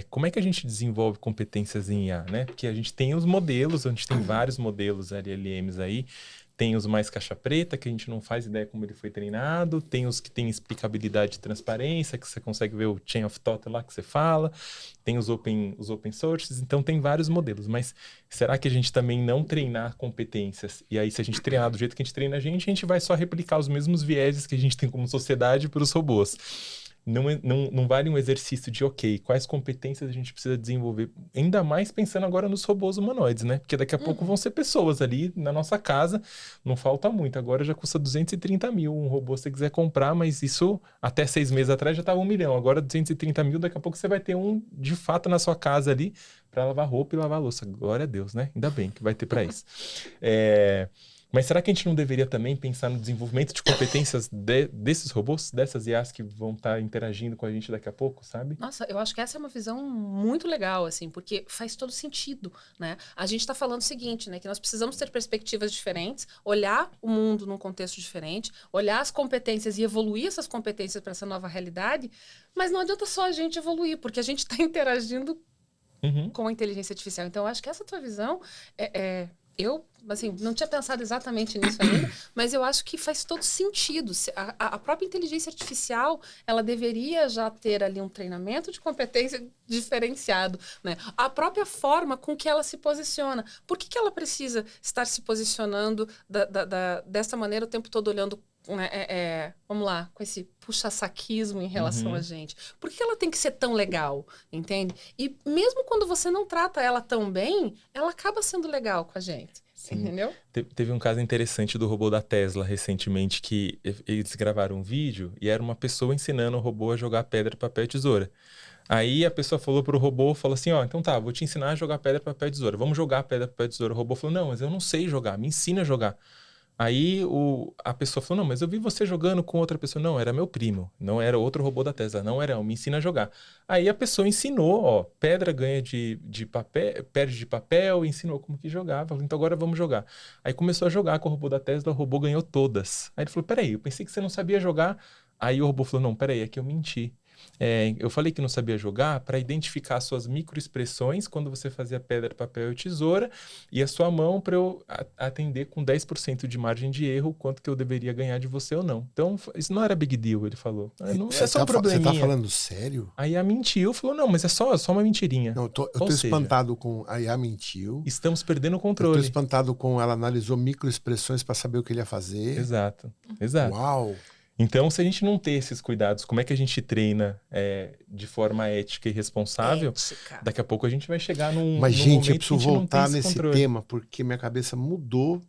Como é que a gente desenvolve competências em IA, né? Porque a gente tem os modelos, a gente tem vários modelos LLMs aí, tem os mais caixa preta, que a gente não faz ideia como ele foi treinado, tem os que têm explicabilidade e transparência, que você consegue ver o chain of thought lá que você fala, tem os open sources, então tem vários modelos, mas será que a gente também não treinar competências? E aí, se a gente treinar do jeito que a gente treina a gente vai só replicar os mesmos vieses que a gente tem como sociedade para os robôs. Não vale um exercício de, ok, quais competências a gente precisa desenvolver, ainda mais pensando agora nos robôs humanoides, né? Porque daqui a pouco vão ser pessoas ali na nossa casa, não falta muito. Agora já custa 230 mil um robô se você quiser comprar, mas isso até 6 meses atrás já estava 1 milhão. Agora 230 mil, daqui a pouco você vai ter um de fato na sua casa ali para lavar roupa e lavar louça. Glória a Deus, né? Ainda bem que vai ter para isso. Mas será que a gente não deveria também pensar no desenvolvimento de competências desses robôs, dessas IAs que vão estar interagindo com a gente daqui a pouco, sabe? Nossa, eu acho que essa é uma visão muito legal, assim, porque faz todo sentido, né? A gente está falando o seguinte, né? Que nós precisamos ter perspectivas diferentes, olhar o mundo num contexto diferente, olhar as competências e evoluir essas competências para essa nova realidade, mas não adianta só a gente evoluir, porque a gente está interagindo com a inteligência artificial. Então, eu acho que essa tua visão eu, assim, não tinha pensado exatamente nisso ainda, mas eu acho que faz todo sentido. A própria inteligência artificial, ela deveria já ter ali um treinamento de competência diferenciado, né? A própria forma com que ela se posiciona. Por que ela precisa estar se posicionando dessa maneira o tempo todo olhando, né, vamos lá, com esse puxa-saquismo em relação a gente? Por que ela tem que ser tão legal, entende? E mesmo quando você não trata ela tão bem, ela acaba sendo legal com a gente. Sim. Entendeu? Teve um caso interessante do robô da Tesla recentemente, que eles gravaram um vídeo e era uma pessoa ensinando o robô a jogar pedra, papel e tesoura. Aí a pessoa falou pro robô, falou assim, então tá, vou te ensinar a jogar pedra, papel e tesoura. Vamos jogar pedra, papel e tesoura. O robô falou, não, mas eu não sei jogar, me ensina a jogar. Aí a pessoa falou, não, mas eu vi você jogando com outra pessoa. Não, era meu primo, não era outro robô da Tesla, não era, me ensina a jogar. Aí a pessoa ensinou, pedra ganha de papel, perde de papel, ensinou como que jogava. Falou, então agora vamos jogar. Aí começou a jogar com o robô da Tesla, o robô ganhou todas. Aí ele falou, peraí, eu pensei que você não sabia jogar. Aí o robô falou, não, peraí, é que eu menti. Eu falei que não sabia jogar para identificar suas microexpressões quando você fazia pedra, papel e tesoura e a sua mão para eu atender com 10% de margem de erro quanto que eu deveria ganhar de você ou não. Então, isso não era big deal, ele falou. Não é só um probleminha. Você tá falando sério? A IA mentiu, falou, não, mas é só uma mentirinha. Não, eu tô espantado com a IA mentiu. Estamos perdendo o controle. Eu tô espantado com ela analisou microexpressões para saber o que ele ia fazer. Exato. Uau! Então, se a gente não ter esses cuidados, como é que a gente treina de forma ética e responsável? Ética. Daqui a pouco a gente vai chegar num Mas, gente, momento eu preciso que a gente não tem voltar esse nesse controle. tema, porque minha cabeça mudou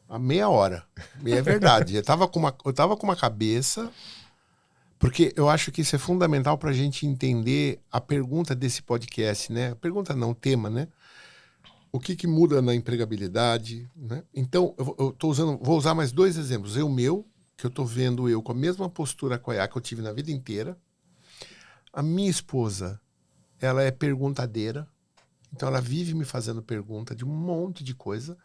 há meia hora. E é verdade. Eu tava com uma cabeça... Porque eu acho que isso é fundamental para a gente entender a pergunta desse podcast, né? A pergunta não, o tema, né? O que muda na empregabilidade, né? Então, vou usar mais 2 exemplos. Que eu tô vendo eu com a mesma postura que eu tive na vida inteira. A minha esposa, ela é perguntadeira, então ela vive me fazendo pergunta de um monte de coisa.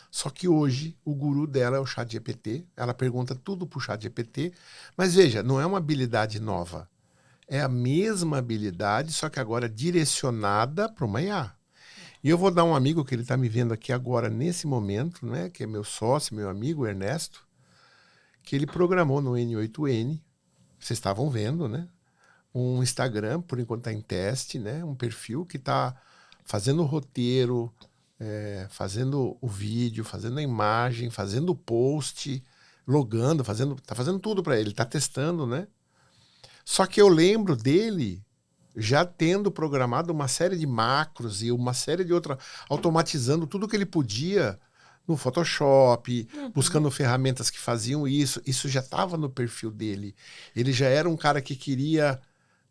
Só que hoje o guru dela é o ChatGPT, ela pergunta tudo pro ChatGPT, mas veja, não é uma habilidade nova. É a mesma habilidade, só que agora direcionada para uma IA. E eu vou dar um amigo que ele está me vendo aqui agora, nesse momento, né, que é meu sócio, meu amigo, o Ernesto, que ele programou no N8N, vocês estavam vendo, né? Um Instagram, por enquanto está em teste, né? Um perfil que está fazendo o roteiro, fazendo o vídeo, fazendo a imagem, fazendo o post, logando, tá fazendo tudo para ele, tá testando, né? Só que eu lembro dele já tendo programado uma série de macros e uma série de outras, automatizando tudo que ele podia no Photoshop, buscando ferramentas que faziam isso. Isso já estava no perfil dele. Ele já era um cara que queria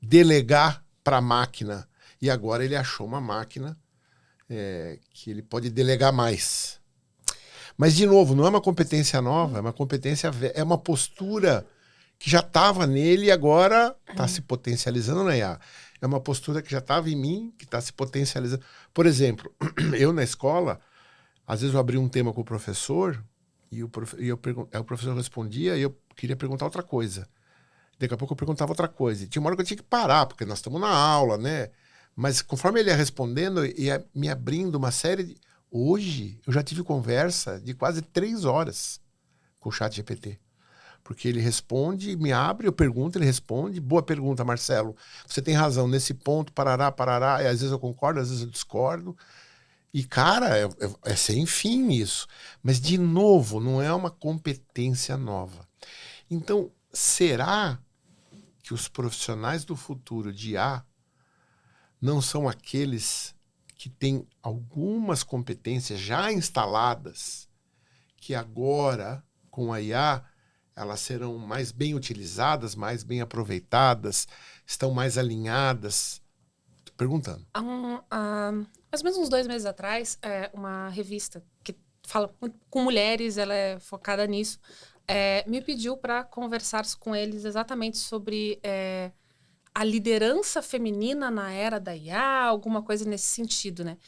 delegar para a máquina. E agora ele achou uma máquina que ele pode delegar mais. Mas, de novo, não é uma competência nova, é uma competência é uma postura que já estava nele e agora está se potencializando na IA. É uma postura que já estava em mim, que está se potencializando. Por exemplo, eu na escola, às vezes eu abria um tema com o professor e o professor respondia e eu queria perguntar outra coisa. Daqui a pouco eu perguntava outra coisa. E tinha uma hora que eu tinha que parar, porque nós estamos na aula, né? Mas conforme ele ia respondendo, ia me abrindo uma série de... Hoje, eu já tive conversa de quase 3 horas com o ChatGPT. Porque ele responde, me abre, eu pergunto, ele responde. Boa pergunta, Marcelo. Você tem razão, nesse ponto, parará. E às vezes eu concordo, às vezes eu discordo. E, cara, é sem fim isso. Mas, de novo, não é uma competência nova. Então, será que os profissionais do futuro de IA não são aqueles que têm algumas competências já instaladas, que agora, com a IA, elas serão mais bem utilizadas, mais bem aproveitadas, estão mais alinhadas? Estou perguntando. Mais ou menos uns 2 meses atrás, uma revista que fala com mulheres, ela é focada nisso, me pediu para conversar com eles exatamente sobre a liderança feminina na era da IA, alguma coisa nesse sentido, né?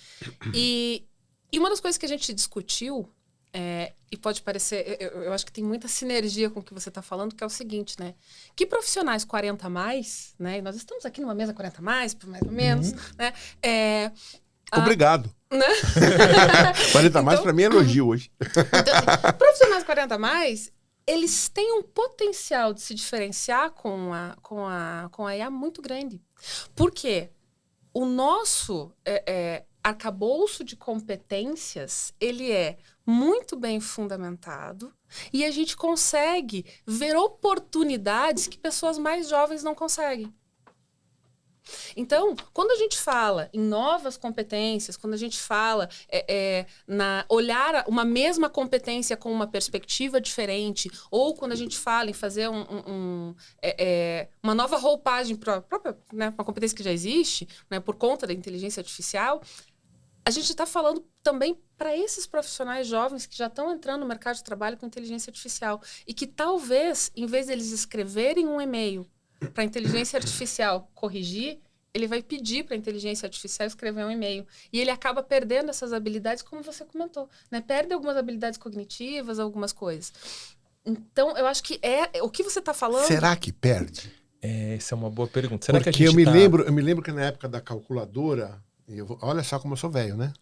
E uma das coisas que a gente discutiu, e pode parecer, eu acho que tem muita sinergia com o que você está falando, que é o seguinte, né? Que profissionais 40 a mais, né? E nós estamos aqui numa mesa 40 a mais ou menos, né? Obrigado. Né? 40 a mais para mim é elogio hoje. Então, assim, profissionais 40 a mais, eles têm um potencial de se diferenciar com a IA muito grande. Por quê? O nosso arcabouço de competências, ele é muito bem fundamentado e a gente consegue ver oportunidades que pessoas mais jovens não conseguem. Então, quando a gente fala em novas competências, quando a gente fala olhar uma mesma competência com uma perspectiva diferente, ou quando a gente fala em fazer uma nova roupagem para né, uma competência que já existe, né, por conta da inteligência artificial, a gente está falando também para esses profissionais jovens que já estão entrando no mercado de trabalho com inteligência artificial e que talvez, em vez deles escreverem um e-mail para a inteligência artificial corrigir, ele vai pedir para a inteligência artificial escrever um e-mail. E ele acaba perdendo essas habilidades, como você comentou, né? Perde algumas habilidades cognitivas, algumas coisas. Então, eu acho que o que você está falando... Será que perde? Essa é uma boa pergunta. Será Porque que a gente eu me lembro que na época da calculadora, olha só como eu sou velho, né?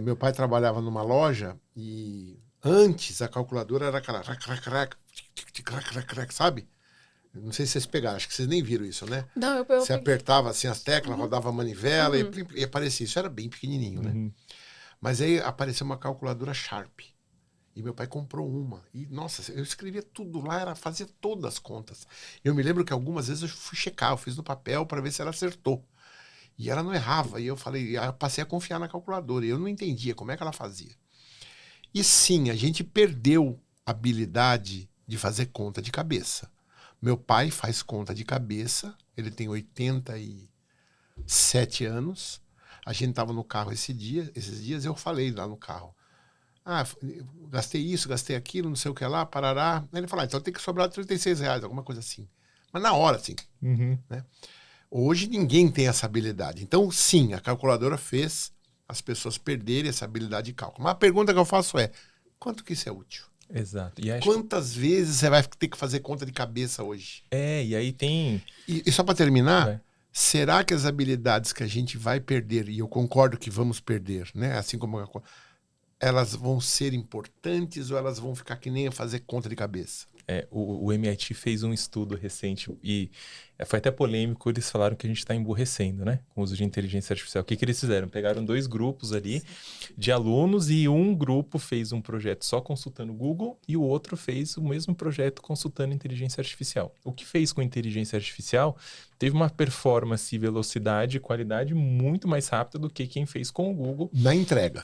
Meu pai trabalhava numa loja e antes a calculadora era aquela... Sabe? Não sei se vocês pegaram, acho que vocês nem viram isso, né? Não, eu Você apertava assim as teclas, rodava a manivela e aparecia. Isso era bem pequenininho, né? Mas aí apareceu uma calculadora Sharp. E meu pai comprou uma. E, nossa, eu escrevia tudo lá, fazia todas as contas. Eu me lembro que algumas vezes eu fui checar, eu fiz no papel para ver se ela acertou. E ela não errava. E eu falei, eu passei a confiar na calculadora. E eu não entendia como é que ela fazia. E sim, a gente perdeu a habilidade de fazer conta de cabeça. Meu pai faz conta de cabeça, ele tem 87 anos. A gente estava no carro esses dias eu falei lá no carro. Gastei isso, gastei aquilo, não sei o que lá, parará. Aí ele falou, então tem que sobrar R$36, alguma coisa assim. Mas na hora, assim. Uhum. Né? Hoje ninguém tem essa habilidade. Então, sim, a calculadora fez as pessoas perderem essa habilidade de cálculo. Mas a pergunta que eu faço é, quanto que isso é útil? Exato. Quantas vezes você vai ter que fazer conta de cabeça hoje? E aí tem... E só para terminar, será que as habilidades que a gente vai perder, e eu concordo que vamos perder, né? Assim como elas vão ser importantes ou elas vão ficar que nem a fazer conta de cabeça? O MIT fez um estudo recente e foi até polêmico, eles falaram que a gente está emburrecendo, né? Com o uso de inteligência artificial. O que eles fizeram? Pegaram 2 grupos ali de alunos e um grupo fez um projeto só consultando o Google e o outro fez o mesmo projeto consultando inteligência artificial. O que fez com inteligência artificial teve uma performance, velocidade e qualidade muito mais rápida do que quem fez com o Google. Na entrega.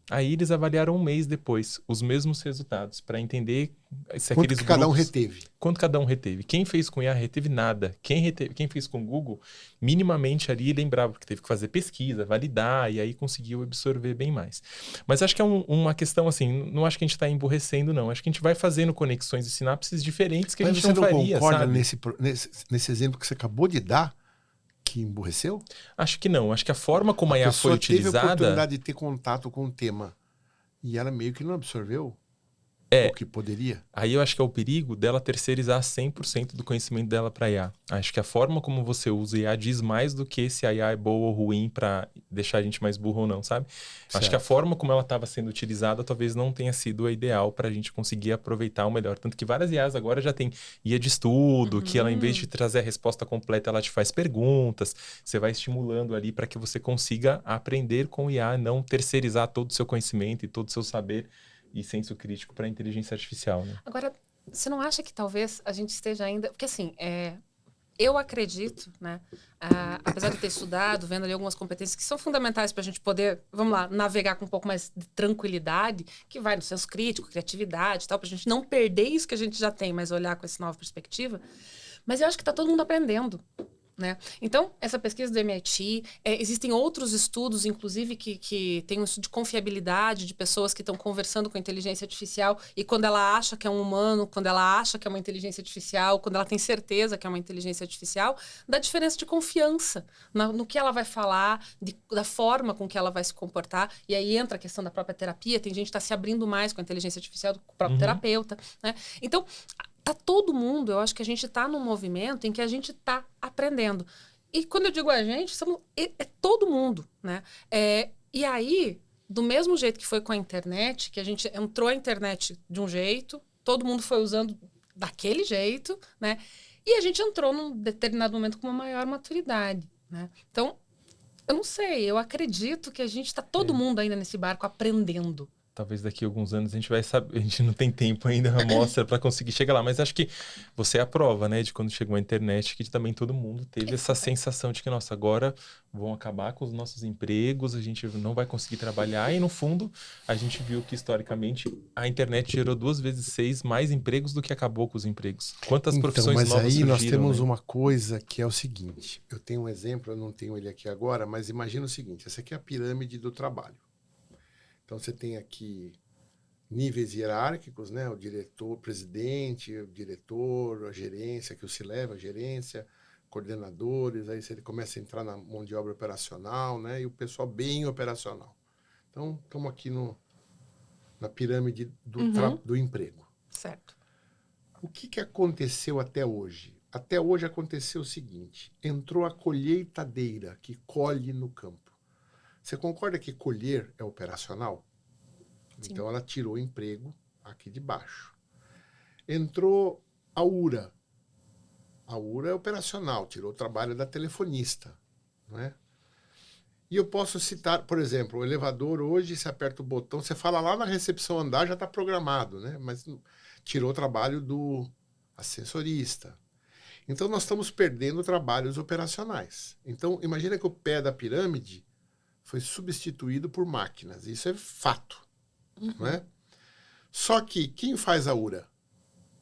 Aí eles avaliaram 1 mês depois os mesmos resultados para entender se quanto aqueles que cada um grupos... reteve. Quanto cada um reteve. Quem fez com IA reteve nada. Quem fez com Google, minimamente ali lembrava, porque teve que fazer pesquisa, validar, e aí conseguiu absorver bem mais. Mas acho que é uma questão assim, não acho que a gente está emburrecendo, não. Acho que a gente vai fazendo conexões e sinapses diferentes que a gente não faria, sabe? Mas você não concorda nesse exemplo que você acabou de dar, que emburreceu? Acho que não. Acho que a forma como a IA foi utilizada... A pessoa teve a oportunidade de ter contato com o tema e ela meio que não absorveu o que poderia. Aí eu acho que é o perigo dela terceirizar 100% do conhecimento dela para a IA. Acho que a forma como você usa a IA diz mais do que se a IA é boa ou ruim para deixar a gente mais burro ou não, sabe? Certo. Acho que a forma como ela estava sendo utilizada talvez não tenha sido a ideal para a gente conseguir aproveitar o melhor. Tanto que várias IAs agora já tem IA de estudo, que ela, em vez de trazer a resposta completa, ela te faz perguntas. Você vai estimulando ali para que você consiga aprender com o IA, não terceirizar todo o seu conhecimento e todo o seu saber e senso crítico para a inteligência artificial, né? Agora, você não acha que talvez a gente esteja ainda... Porque assim, eu acredito, né? Apesar de eu ter estudado, vendo ali algumas competências que são fundamentais para a gente poder, vamos lá, navegar com um pouco mais de tranquilidade, que vai no senso crítico, criatividade e tal, para a gente não perder isso que a gente já tem, mas olhar com essa nova perspectiva. Mas eu acho que está todo mundo aprendendo. Né? Então, essa pesquisa do MIT, existem outros estudos, inclusive, que tem um estudo de confiabilidade de pessoas que estão conversando com a inteligência artificial e quando ela acha que é um humano, quando ela acha que é uma inteligência artificial, quando ela tem certeza que é uma inteligência artificial, da diferença de confiança no que ela vai falar, da forma com que ela vai se comportar. E aí entra a questão da própria terapia. Tem gente que está se abrindo mais com a inteligência artificial do que o próprio terapeuta. Né? Então, tá todo mundo, eu acho que a gente está num movimento em que a gente está aprendendo. E quando eu digo a gente, é todo mundo, né? E aí, do mesmo jeito que foi com a internet, que a gente entrou a internet de um jeito, todo mundo foi usando daquele jeito, né? E a gente entrou num determinado momento com uma maior maturidade, né? Então, eu não sei, eu acredito que a gente está todo mundo ainda nesse barco aprendendo. Talvez daqui a alguns anos a gente vai saber, a gente não tem tempo ainda, a amostra para conseguir chegar lá, mas acho que você é a prova, né, de quando chegou a internet, que também todo mundo teve essa sensação de que, nossa, agora vão acabar com os nossos empregos, a gente não vai conseguir trabalhar, e no fundo a gente viu que historicamente a internet gerou 2 vezes 6 mais empregos do que acabou com os empregos. Quantas profissões novas surgiram? Mas aí nós temos, né? uma coisa que é o seguinte, eu tenho um exemplo, eu não tenho ele aqui agora, mas imagina o seguinte, essa aqui é a pirâmide do trabalho. Então, você tem aqui níveis hierárquicos, né? O diretor, o presidente, o diretor, a gerência, que o se leva, a gerência, coordenadores, aí você começa a entrar na mão de obra operacional, né? E o pessoal bem operacional. Então, estamos aqui na pirâmide do emprego. Certo. O que aconteceu até hoje? Até hoje aconteceu o seguinte, entrou a colheitadeira, que colhe no campo. Você concorda que colher é operacional? Sim. Então, ela tirou o emprego aqui de baixo. Entrou a URA. A URA é operacional, tirou o trabalho da telefonista. Não é? E eu posso citar, por exemplo, o elevador hoje, você aperta o botão, você fala lá na recepção andar, já está programado, né? Mas tirou o trabalho do ascensorista. Então, nós estamos perdendo trabalhos operacionais. Então, imagina que o pé da pirâmide foi substituído por máquinas. Isso é fato, não é? Só que quem faz a URA?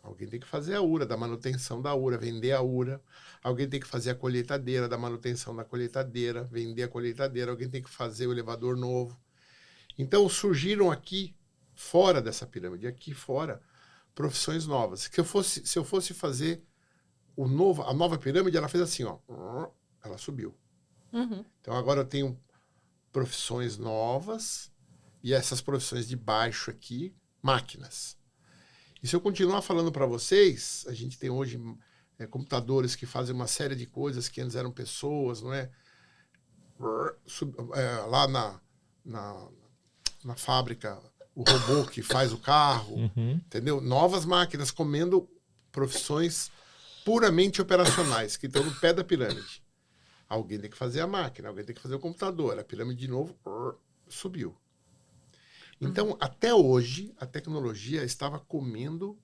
Alguém tem que fazer a URA, da manutenção da URA, vender a URA. Alguém tem que fazer a colheitadeira, da manutenção da colheitadeira, vender a colheitadeira. Alguém tem que fazer o elevador novo. Então, surgiram aqui, fora dessa pirâmide, aqui fora, profissões novas. Se eu fosse fazer a nova pirâmide, ela fez assim, ó. Ela subiu. Então, agora eu tenho profissões novas e essas profissões de baixo aqui, máquinas. E se eu continuar falando para vocês, a gente tem hoje computadores que fazem uma série de coisas que antes eram pessoas, não é? Lá na fábrica, o robô que faz o carro, entendeu? Novas máquinas comendo profissões puramente operacionais, que estão no pé da pirâmide. Alguém tem que fazer a máquina, alguém tem que fazer o computador. A pirâmide, de novo, subiu. Então, até hoje, a tecnologia estava comendo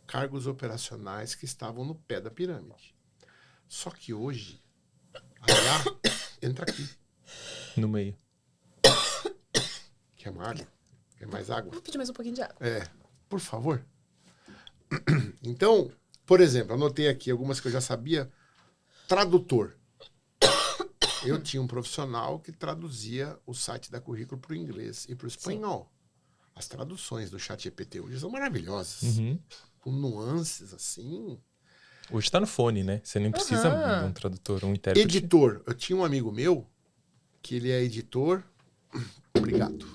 cargos operacionais que estavam no pé da pirâmide. Só que hoje, a IA entra aqui. No meio. Quer mais água? Quer mais água? Vou pedir mais um pouquinho de água. Por favor. Então, por exemplo, anotei aqui algumas que eu já sabia. Tradutor. Eu tinha um profissional que traduzia o site da Currículo para o inglês e para o espanhol. Sim. As traduções do ChatGPT hoje são maravilhosas. Com nuances assim. Hoje está no fone, né? Você nem precisa de um tradutor, um intérprete. Editor. Eu tinha um amigo meu que ele é editor. Obrigado.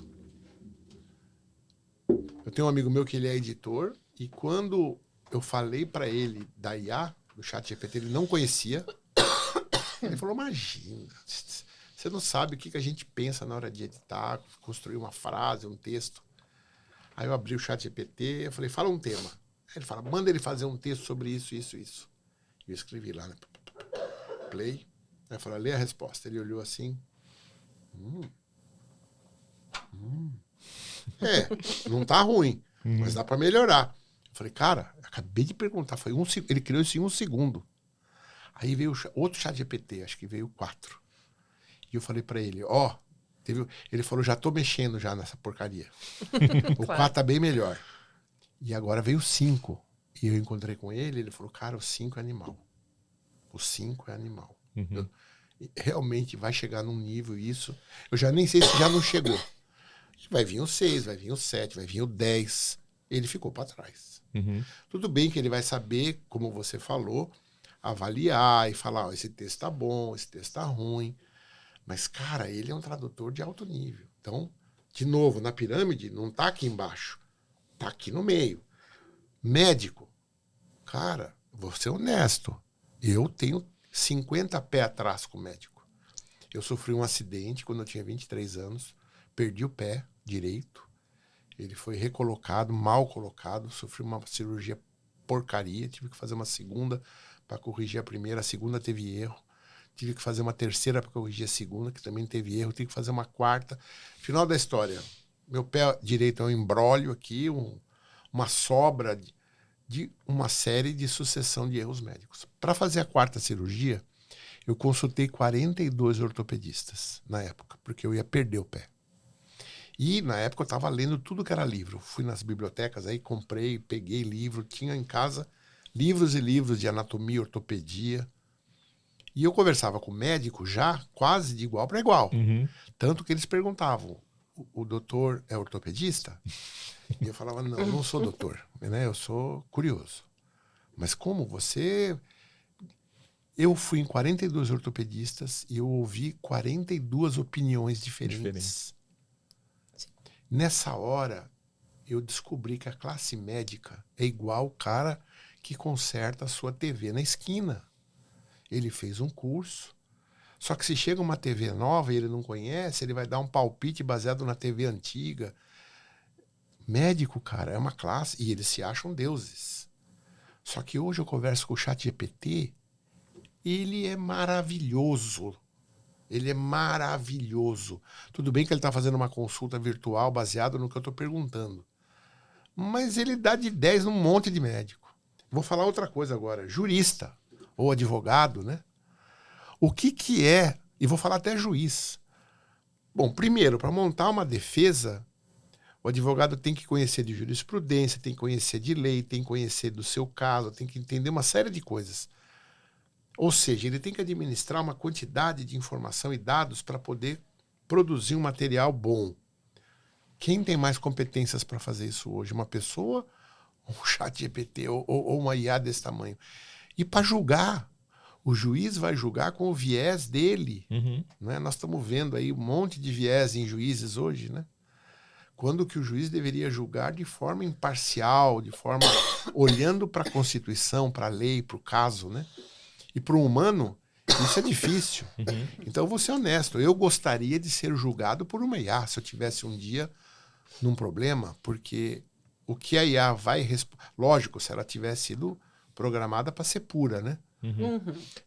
Eu tenho um amigo meu que ele é editor e quando eu falei para ele da IA, do ChatGPT, ele não conhecia. Ele falou, imagina, você não sabe o que a gente pensa na hora de editar, construir uma frase, um texto. Aí eu abri o ChatGPT, eu falei, fala um tema. Aí ele fala, manda ele fazer um texto sobre isso, isso, isso. E eu escrevi lá, né? Play. Aí eu falei, lê a resposta. Ele olhou assim. Não tá ruim, mas dá para melhorar. Eu falei, cara, acabei de perguntar, ele criou isso em 1 segundo. Aí veio outro ChatGPT, acho que veio 4. E eu falei pra ele, ele falou, já tô mexendo já nessa porcaria. O 4 tá bem melhor. E agora veio o 5. E eu encontrei com ele falou, cara, o 5 é animal. O 5 é animal. Realmente vai chegar num nível isso. Eu já nem sei se já não chegou. Vai vir o 6, vai vir o 7, vai vir o 10. Ele ficou para trás. Tudo bem que ele vai saber, como você falou, avaliar e falar, esse texto tá bom, esse texto tá ruim. Mas, cara, ele é um tradutor de alto nível. Então, de novo, na pirâmide, não tá aqui embaixo. Tá aqui no meio. Médico. Cara, vou ser honesto. Eu tenho 50 pés atrás com o médico. Eu sofri um acidente quando eu tinha 23 anos. Perdi o pé direito. Ele foi recolocado, mal colocado. Sofri uma cirurgia porcaria. Tive que fazer uma segunda para corrigir a primeira, a segunda teve erro. Tive que fazer uma terceira para corrigir a segunda, que também teve erro. Tive que fazer uma quarta. Final da história. Meu pé direito é um embrólio aqui, uma sobra de uma série de sucessão de erros médicos. Para fazer a quarta cirurgia, eu consultei 42 ortopedistas na época, porque eu ia perder o pé. E na época eu estava lendo tudo que era livro. Fui nas bibliotecas, aí comprei, peguei livro, tinha em casa livros e livros de anatomia, ortopedia. E eu conversava com o médico já quase de igual para igual. Tanto que eles perguntavam, o doutor é ortopedista? E eu falava, não sou doutor, né? Eu sou curioso. Mas como você... Eu fui em 42 ortopedistas e eu ouvi 42 opiniões diferentes. Nessa hora, eu descobri que a classe médica é igual o cara que conserta a sua TV na esquina. Ele fez um curso, só que se chega uma TV nova e ele não conhece, ele vai dar um palpite baseado na TV antiga. Médico, cara, é uma classe, e eles se acham deuses. Só que hoje eu converso com o ChatGPT, ele é maravilhoso. Ele é maravilhoso. Tudo bem que ele está fazendo uma consulta virtual baseada no que eu estou perguntando. Mas ele dá de 10 num monte de médico. Vou falar outra coisa agora. Jurista ou advogado, né? O que é, e vou falar até juiz. Bom, primeiro, para montar uma defesa, o advogado tem que conhecer de jurisprudência, tem que conhecer de lei, tem que conhecer do seu caso, tem que entender uma série de coisas. Ou seja, ele tem que administrar uma quantidade de informação e dados para poder produzir um material bom. Quem tem mais competências para fazer isso hoje? Uma pessoa, um chat GPT ou uma IA desse tamanho? E para julgar, o juiz vai julgar com o viés dele. Né? Nós estamos vendo aí um monte de viés em juízes hoje, né? Quando que o juiz deveria julgar de forma imparcial, de forma olhando para a Constituição, para a lei, para o caso, né? E para um humano, isso é difícil. Então, eu vou ser honesto. Eu gostaria de ser julgado por uma IA, se eu tivesse um dia num problema, porque o que a IA vai responder... Lógico, se ela tivesse sido programada para ser pura, né?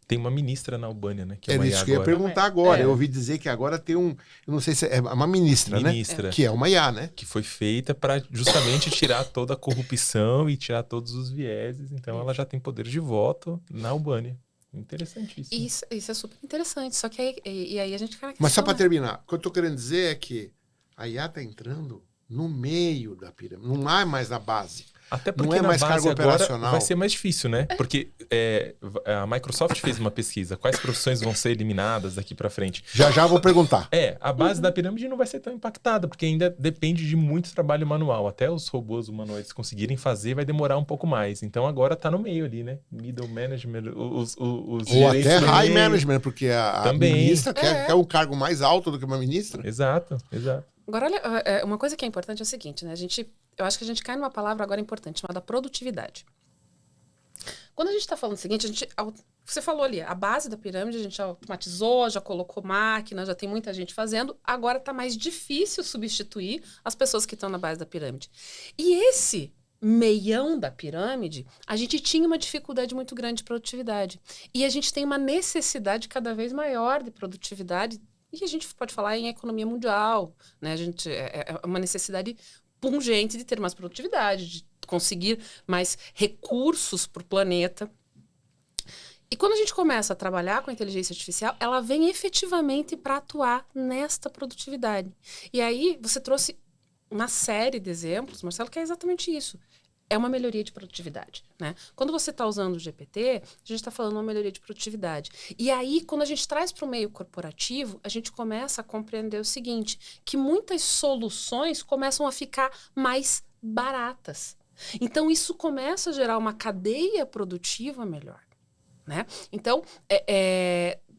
Tem uma ministra na Albânia, né? Que é Era uma isso IA que eu ia agora. perguntar agora. Eu ouvi dizer que agora tem um... Eu não sei se é uma ministra, né? Que é uma IA, né? Que foi feita para justamente tirar toda a corrupção e tirar todos os vieses. Então, ela já tem poder de voto na Albânia. Interessantíssimo. Isso é super interessante. Só que aí a gente... Mas só para terminar, o que eu estou querendo dizer é que a IA está entrando no meio da pirâmide. Não é mais na base. Até porque não é na mais base cargo agora operacional. vai ser mais difícil, né? Porque a Microsoft fez uma pesquisa. Quais profissões vão ser eliminadas daqui para frente? Já vou perguntar. A base da pirâmide não vai ser tão impactada, porque ainda depende de muito trabalho manual. Até os robôs humanoides conseguirem fazer, vai demorar um pouco mais. Então agora tá no meio ali, né? Middle management, os ou até high management, porque a ministra quer um cargo mais alto do que uma ministra. Exato. Agora, olha, uma coisa que é importante é o seguinte, né? Eu acho que a gente cai numa palavra agora importante, chamada produtividade. Quando a gente está falando o seguinte, você falou ali, a base da pirâmide a gente já automatizou, já colocou máquina, já tem muita gente fazendo, agora está mais difícil substituir as pessoas que estão na base da pirâmide. E esse meião da pirâmide, a gente tinha uma dificuldade muito grande de produtividade. E a gente tem uma necessidade cada vez maior de produtividade. E a gente pode falar em economia mundial, né? É uma necessidade pungente de ter mais produtividade, de conseguir mais recursos para o planeta. E quando a gente começa a trabalhar com a inteligência artificial, ela vem efetivamente para atuar nesta produtividade. E aí você trouxe uma série de exemplos, Marcelo, que é exatamente isso. É uma melhoria de produtividade, né? Quando você está usando o GPT, a gente está falando uma melhoria de produtividade. E aí, quando a gente traz para o meio corporativo, a gente começa a compreender o seguinte, que muitas soluções começam a ficar mais baratas. Então, isso começa a gerar uma cadeia produtiva melhor, né? Então,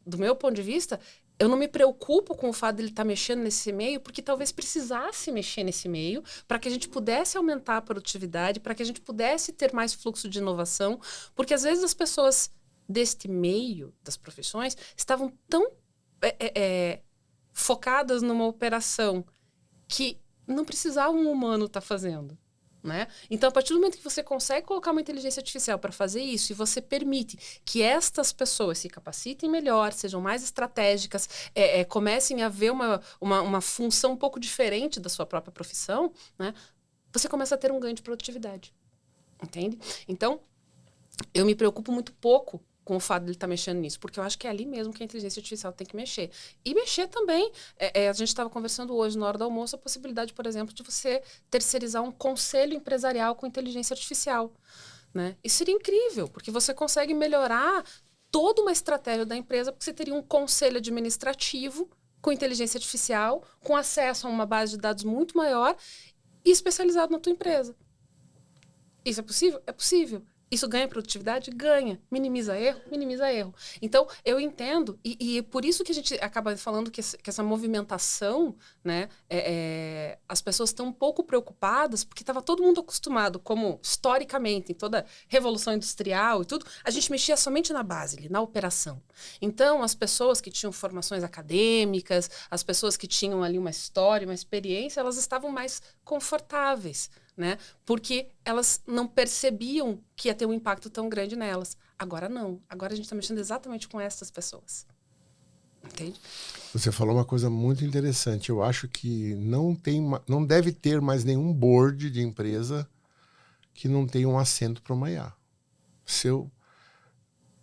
do meu ponto de vista, eu não me preocupo com o fato de ele estar mexendo nesse meio, porque talvez precisasse mexer nesse meio para que a gente pudesse aumentar a produtividade, para que a gente pudesse ter mais fluxo de inovação, porque às vezes as pessoas deste meio, das profissões, estavam tão focadas numa operação que não precisava um humano estar fazendo. Né? Então, a partir do momento que você consegue colocar uma inteligência artificial para fazer isso e você permite que estas pessoas se capacitem melhor, sejam mais estratégicas, comecem a ver uma função um pouco diferente da sua própria profissão, né? Você começa a ter um ganho de produtividade. Entende? Então, eu me preocupo muito pouco com o fato de ele estar mexendo nisso, porque eu acho que é ali mesmo que a inteligência artificial tem que mexer. E mexer também, a gente estava conversando hoje, na hora do almoço, a possibilidade, por exemplo, de você terceirizar um conselho empresarial com inteligência artificial. Né? Isso seria incrível, porque você consegue melhorar toda uma estratégia da empresa, porque você teria um conselho administrativo com inteligência artificial, com acesso a uma base de dados muito maior e especializado na tua empresa. Isso é possível? É possível. Isso ganha produtividade? Ganha. Minimiza erro? Minimiza erro. Então, eu entendo, e por isso que a gente acaba falando que essa movimentação, né, as pessoas estão um pouco preocupadas, porque estava todo mundo acostumado, como historicamente, em toda revolução industrial e tudo, a gente mexia somente na base, na operação. Então, as pessoas que tinham formações acadêmicas, as pessoas que tinham ali uma história, uma experiência, elas estavam mais confortáveis, né? Porque elas não percebiam que ia ter um impacto tão grande nelas. Agora não. Agora a gente está mexendo exatamente com essas pessoas. Entende? Você falou uma coisa muito interessante. Eu acho que não deve ter mais nenhum board de empresa que não tenha um assento para uma IA.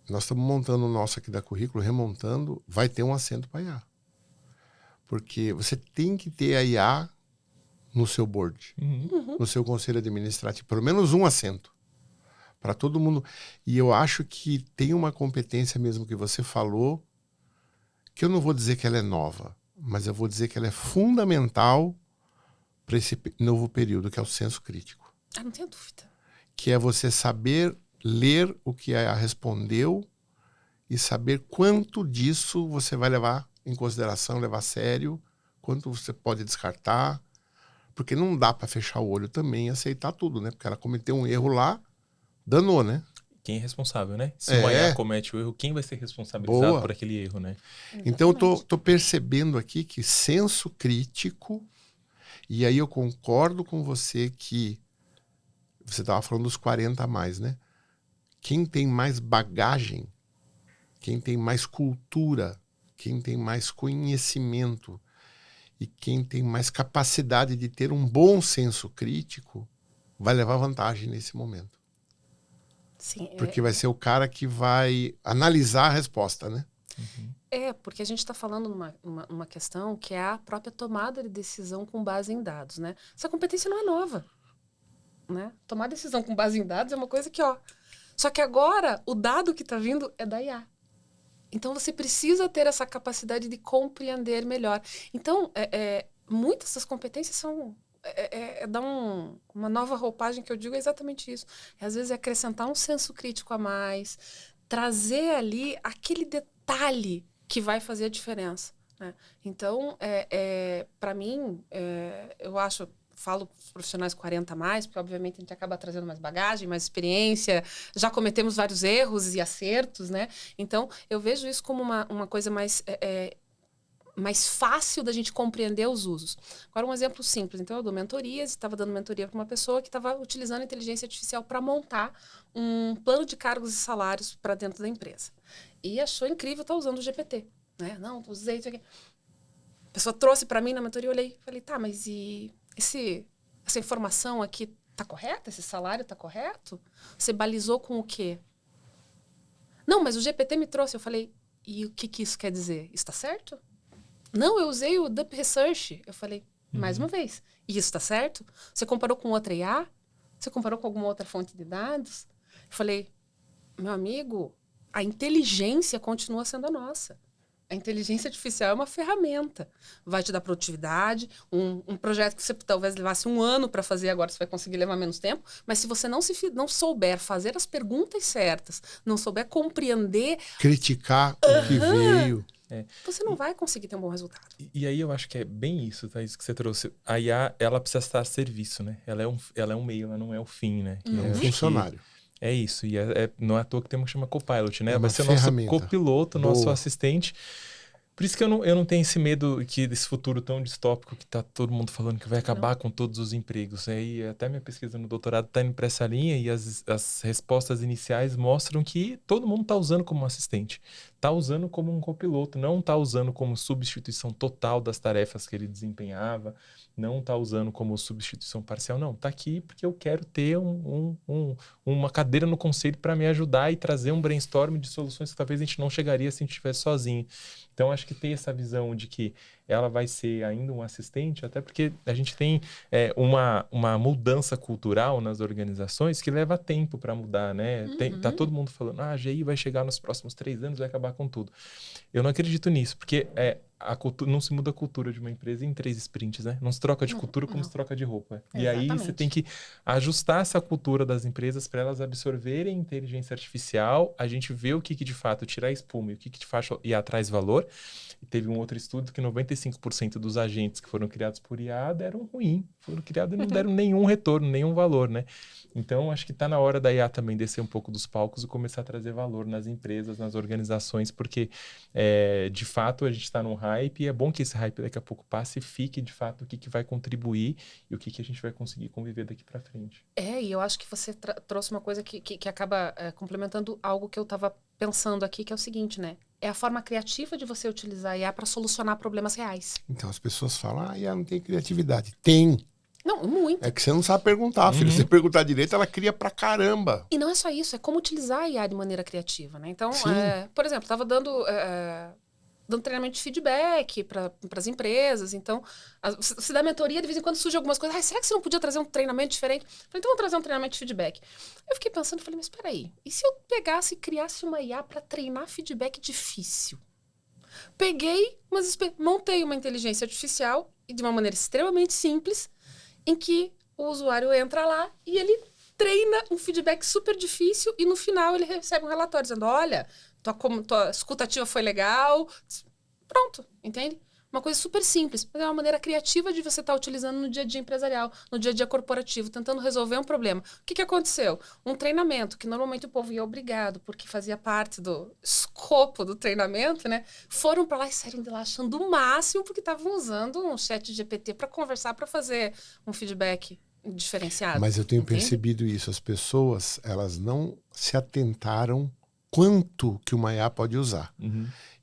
Nós estamos montando o nosso aqui da Currículo, remontando, vai ter um assento para IA. Porque você tem que ter a IA no seu board, no seu conselho administrativo, pelo menos um assento. Para todo mundo. E eu acho que tem uma competência mesmo que você falou, que eu não vou dizer que ela é nova, mas eu vou dizer que ela é fundamental para esse novo período, que é o senso crítico. Não tenho dúvida. Que é você saber ler o que a IA respondeu e saber quanto disso você vai levar em consideração, levar a sério, quanto você pode descartar, porque não dá para fechar o olho também e aceitar tudo, né? Porque ela cometeu um erro lá, danou, né? Quem é responsável, né? Se uma IA comete o erro, quem vai ser responsabilizado por aquele erro, né? Então, eu tô percebendo aqui que senso crítico, e aí eu concordo com você que você estava falando dos 40 a mais, né? Quem tem mais bagagem, quem tem mais cultura, quem tem mais conhecimento e quem tem mais capacidade de ter um bom senso crítico vai levar vantagem nesse momento. Sim, porque vai ser o cara que vai analisar a resposta, né? Porque a gente está falando numa questão que é a própria tomada de decisão com base em dados, né? Essa competência não é nova, né? Tomar decisão com base em dados é uma coisa que, Só que agora, o dado que está vindo é da IA. Então, você precisa ter essa capacidade de compreender melhor. Então, muitas das competências são... dar uma nova roupagem, que eu digo é exatamente isso. Às vezes, acrescentar um senso crítico a mais, trazer ali aquele detalhe que vai fazer a diferença, né? Então, para mim, eu acho... Falo para os profissionais 40 a mais, porque obviamente a gente acaba trazendo mais bagagem, mais experiência, já cometemos vários erros e acertos, né? Então, eu vejo isso como uma coisa mais fácil da gente compreender os usos. Agora, um exemplo simples. Então, eu dou mentorias, estava dando mentoria para uma pessoa que estava utilizando a inteligência artificial para montar um plano de cargos e salários para dentro da empresa. E achou incrível estar usando o GPT, né? Não, usei isso aqui. A pessoa trouxe para mim na mentoria, eu olhei e falei, tá, mas e... essa informação aqui tá correta? Esse salário tá correto? Você balizou com o quê? Não, mas o GPT me trouxe. Eu falei, e o que isso quer dizer? Isso tá certo? Não, eu usei o Dup Research. Eu falei, mais uma vez, e isso tá certo? Você comparou com outra IA? Você comparou com alguma outra fonte de dados? Eu falei, meu amigo, a inteligência continua sendo a nossa. A inteligência artificial é uma ferramenta. Vai te dar produtividade. Um projeto que você talvez levasse 1 ano para fazer, agora você vai conseguir levar menos tempo. Mas se você não souber fazer as perguntas certas, não souber compreender... criticar o que veio... Você não vai conseguir ter um bom resultado. E aí eu acho que é bem isso, tá? Isso que você trouxe. A IA, ela precisa estar a serviço, né? Ela é um meio, ela não é o fim, né? É um funcionário. É isso, e não é à toa que tem uma que chama Copilot, né? Vai ser o nosso copiloto, nosso assistente. Por isso que eu não tenho esse medo desse futuro tão distópico que tá todo mundo falando que vai acabar com todos os empregos. E até minha pesquisa no doutorado tá indo para essa linha e as respostas iniciais mostram que todo mundo tá usando como assistente. Tá usando como um copiloto, não tá usando como substituição total das tarefas que ele desempenhava, não tá usando como substituição parcial, não. Tá aqui porque eu quero ter uma cadeira no conselho para me ajudar e trazer um brainstorm de soluções que talvez a gente não chegaria se a gente estivesse sozinho. Então, acho que tem essa visão de que ela vai ser ainda um assistente, até porque a gente tem uma mudança cultural nas organizações que leva tempo para mudar, né? Tá todo mundo falando, a GI vai chegar nos próximos 3 anos, vai acabar com tudo. Eu não acredito nisso, porque não se muda a cultura de uma empresa em 3 sprints, né? Não se troca de cultura como se troca de roupa. E aí você tem que ajustar essa cultura das empresas para elas absorverem inteligência artificial, a gente vê o que de fato tirar espuma e o que de fato ir atrás valor. E teve um outro estudo que 95% dos agentes que foram criados por IA deram ruim. Foram criados e não deram nenhum retorno, nenhum valor, né? Então, acho que está na hora da IA também descer um pouco dos palcos e começar a trazer valor nas empresas, nas organizações, porque, de fato, a gente está num hype e é bom que esse hype daqui a pouco passe e fique, de fato, o que vai contribuir e o que a gente vai conseguir conviver daqui para frente. E eu acho que você trouxe uma coisa que acaba complementando algo que eu estava pensando aqui, que é o seguinte, né? É a forma criativa de você utilizar a IA para solucionar problemas reais. Então as pessoas falam, a IA não tem criatividade. Tem. Não, muito. É que você não sabe perguntar, filho. Se você perguntar direito, ela cria pra caramba. E não é só isso, é como utilizar a IA de maneira criativa, né? Então, Sim. por exemplo, estava dando treinamento de feedback para as empresas. Então, se dá mentoria, de vez em quando surge algumas coisas. Será que você não podia trazer um treinamento diferente? Falei, então vamos trazer um treinamento de feedback. Eu fiquei pensando, falei, mas peraí, e se eu pegasse e criasse uma IA para treinar feedback difícil? Peguei, montei uma inteligência artificial, e de uma maneira extremamente simples, em que o usuário entra lá e ele treina um feedback super difícil e no final ele recebe um relatório dizendo, olha, tua escutativa foi legal. Pronto, entende? Uma coisa super simples, mas é uma maneira criativa de você estar utilizando no dia a dia empresarial, no dia a dia corporativo, tentando resolver um problema. O que aconteceu? Um treinamento, que normalmente o povo ia obrigado, porque fazia parte do escopo do treinamento, né? Foram para lá e saíram de lá achando o máximo, porque estavam usando um chat GPT para conversar, para fazer um feedback diferenciado. Mas eu tenho entende? percebido isso. As pessoas, elas não se atentaram quanto que uma IA pode usar.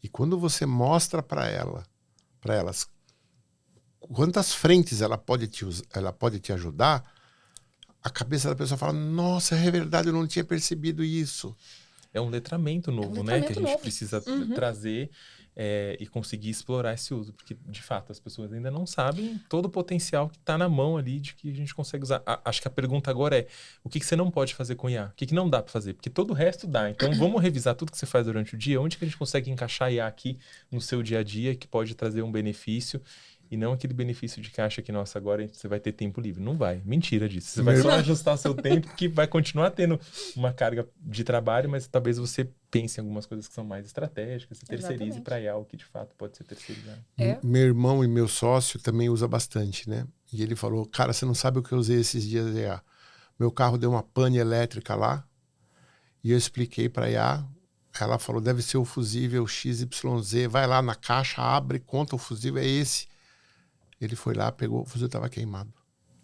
E quando você mostra para elas quantas frentes ela pode te ajudar, a cabeça da pessoa fala, nossa, é verdade, eu não tinha percebido isso. É um letramento novo, né? Que a gente precisa trazer e conseguir explorar esse uso. Porque, de fato, as pessoas ainda não sabem todo o potencial que está na mão ali de que a gente consegue usar. Acho que a pergunta agora é, o que você não pode fazer com IA? O que não dá para fazer? Porque todo o resto dá. Então, vamos revisar tudo que você faz durante o dia. Onde que a gente consegue encaixar IA aqui no seu dia a dia, que pode trazer um benefício e não aquele benefício de que acha que, nossa, agora você vai ter tempo livre. Não vai. Mentira disso. Você vai só ajustar seu tempo, que vai continuar tendo uma carga de trabalho, mas talvez você pense em algumas coisas que são mais estratégicas, você terceirize para IA o que de fato pode ser terceirizado. Meu irmão e meu sócio também usa bastante, né? E ele falou, cara, você não sabe o que eu usei esses dias de IA. Meu carro deu uma pane elétrica lá, e eu expliquei para IA, ela falou, deve ser o fusível XYZ, vai lá na caixa, abre, conta o fusível, é esse. Ele foi lá, pegou, o fuzil estava queimado.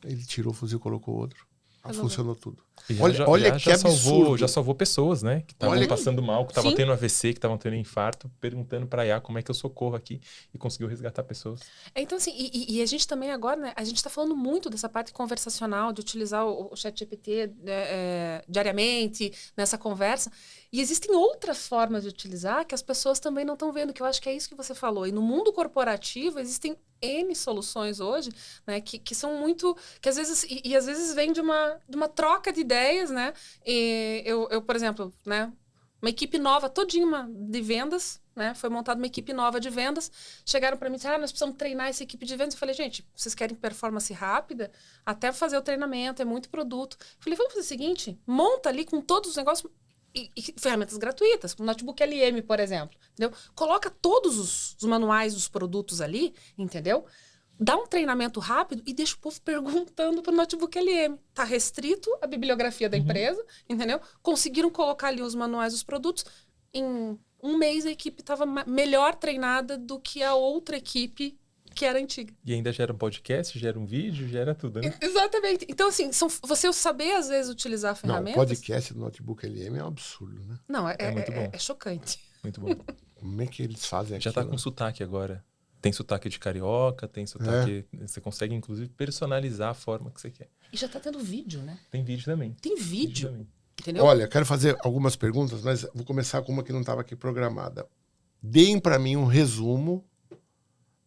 Ele tirou o fuzil, colocou outro. Funcionou tudo. Olha que absurdo. Já salvou pessoas, né? Que estavam passando mal, que estavam tendo AVC, que estavam tendo infarto, perguntando para a IA como é que eu socorro aqui e conseguiu resgatar pessoas. Então, assim, e a gente também agora, né? A gente está falando muito dessa parte conversacional, de utilizar o ChatGPT diariamente, nessa conversa. E existem outras formas de utilizar que as pessoas também não estão vendo, que eu acho que é isso que você falou. E no mundo corporativo existem N soluções hoje, né, que são muito, que às vezes, e às vezes vem de uma troca de ideias, né, e eu, por exemplo, né, uma equipe nova, todinha de vendas, né, foi montada uma equipe nova de vendas, chegaram para mim e disseram, nós precisamos treinar essa equipe de vendas. Eu falei, gente, vocês querem performance rápida? Até fazer o treinamento, é muito produto. Eu falei, vamos fazer o seguinte, monta ali com todos os negócios, e ferramentas gratuitas, como o Notebook LM, por exemplo, entendeu? Coloca todos os manuais dos produtos ali, entendeu? Dá um treinamento rápido e deixa o povo perguntando para o Notebook LM. Tá restrito a bibliografia da empresa, entendeu? Conseguiram colocar ali os manuais dos produtos. Em um mês a equipe estava melhor treinada do que a outra equipe que era antiga. E ainda gera um podcast, gera um vídeo, gera tudo, né? Exatamente. Então, assim, você saber, às vezes, utilizar ferramentas... Não, o podcast do Notebook LM é um absurdo, né? Não, é muito bom. É chocante. Muito bom. Como é que eles fazem aquilo? Já tá com sotaque agora. Tem sotaque de carioca, tem sotaque... Você consegue, inclusive, personalizar a forma que você quer. E já tá tendo vídeo, né? Tem vídeo também. Tem vídeo também. Entendeu? Olha, quero fazer algumas perguntas, mas vou começar com uma que não estava aqui programada. Deem para mim um resumo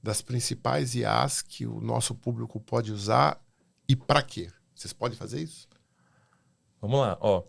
das principais IAs que o nosso público pode usar e para quê? Vocês podem fazer isso? Vamos lá, ó.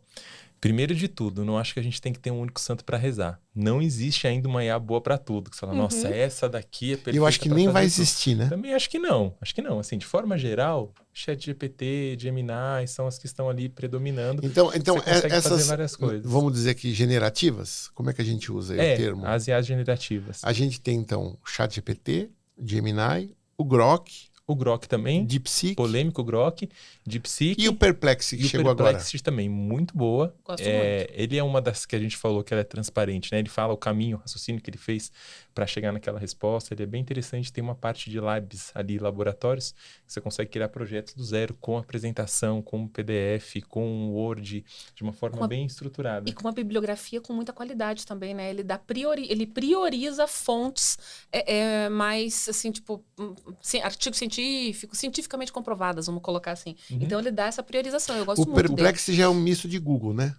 Primeiro de tudo, não acho que a gente tem que ter um único santo para rezar. Não existe ainda uma IA boa para tudo. Que você fala, nossa, essa daqui é perfeita. Eu acho que nem vai existir, né? Também acho que não. Acho que não. Assim, de forma geral, ChatGPT, Gemini são as que estão ali predominando. Então essas, fazer várias coisas. Vamos dizer que generativas, como é que a gente usa aí o termo? As IAs generativas. A gente tem, então, o ChatGPT, Gemini, o Grok. O Grok também. DeepSeek. Polêmico Grok. DeepSeek. E o Perplexity, que chegou agora. O Perplexity também, muito boa. Gosto muito. Ele é uma das que a gente falou que ela é transparente, né? Ele fala o caminho, o raciocínio que ele fez para chegar naquela resposta. Ele é bem interessante. Tem uma parte de labs ali, laboratórios, que você consegue criar projetos do zero, com apresentação, com PDF, com Word, de uma forma bem estruturada. E com uma bibliografia com muita qualidade também, né? Ele ele prioriza fontes mais, assim, tipo, artigos cientificamente comprovadas, vamos colocar assim. Então, ele dá essa priorização. Eu gosto muito dele. O Perplexity já é um misto de Google, né?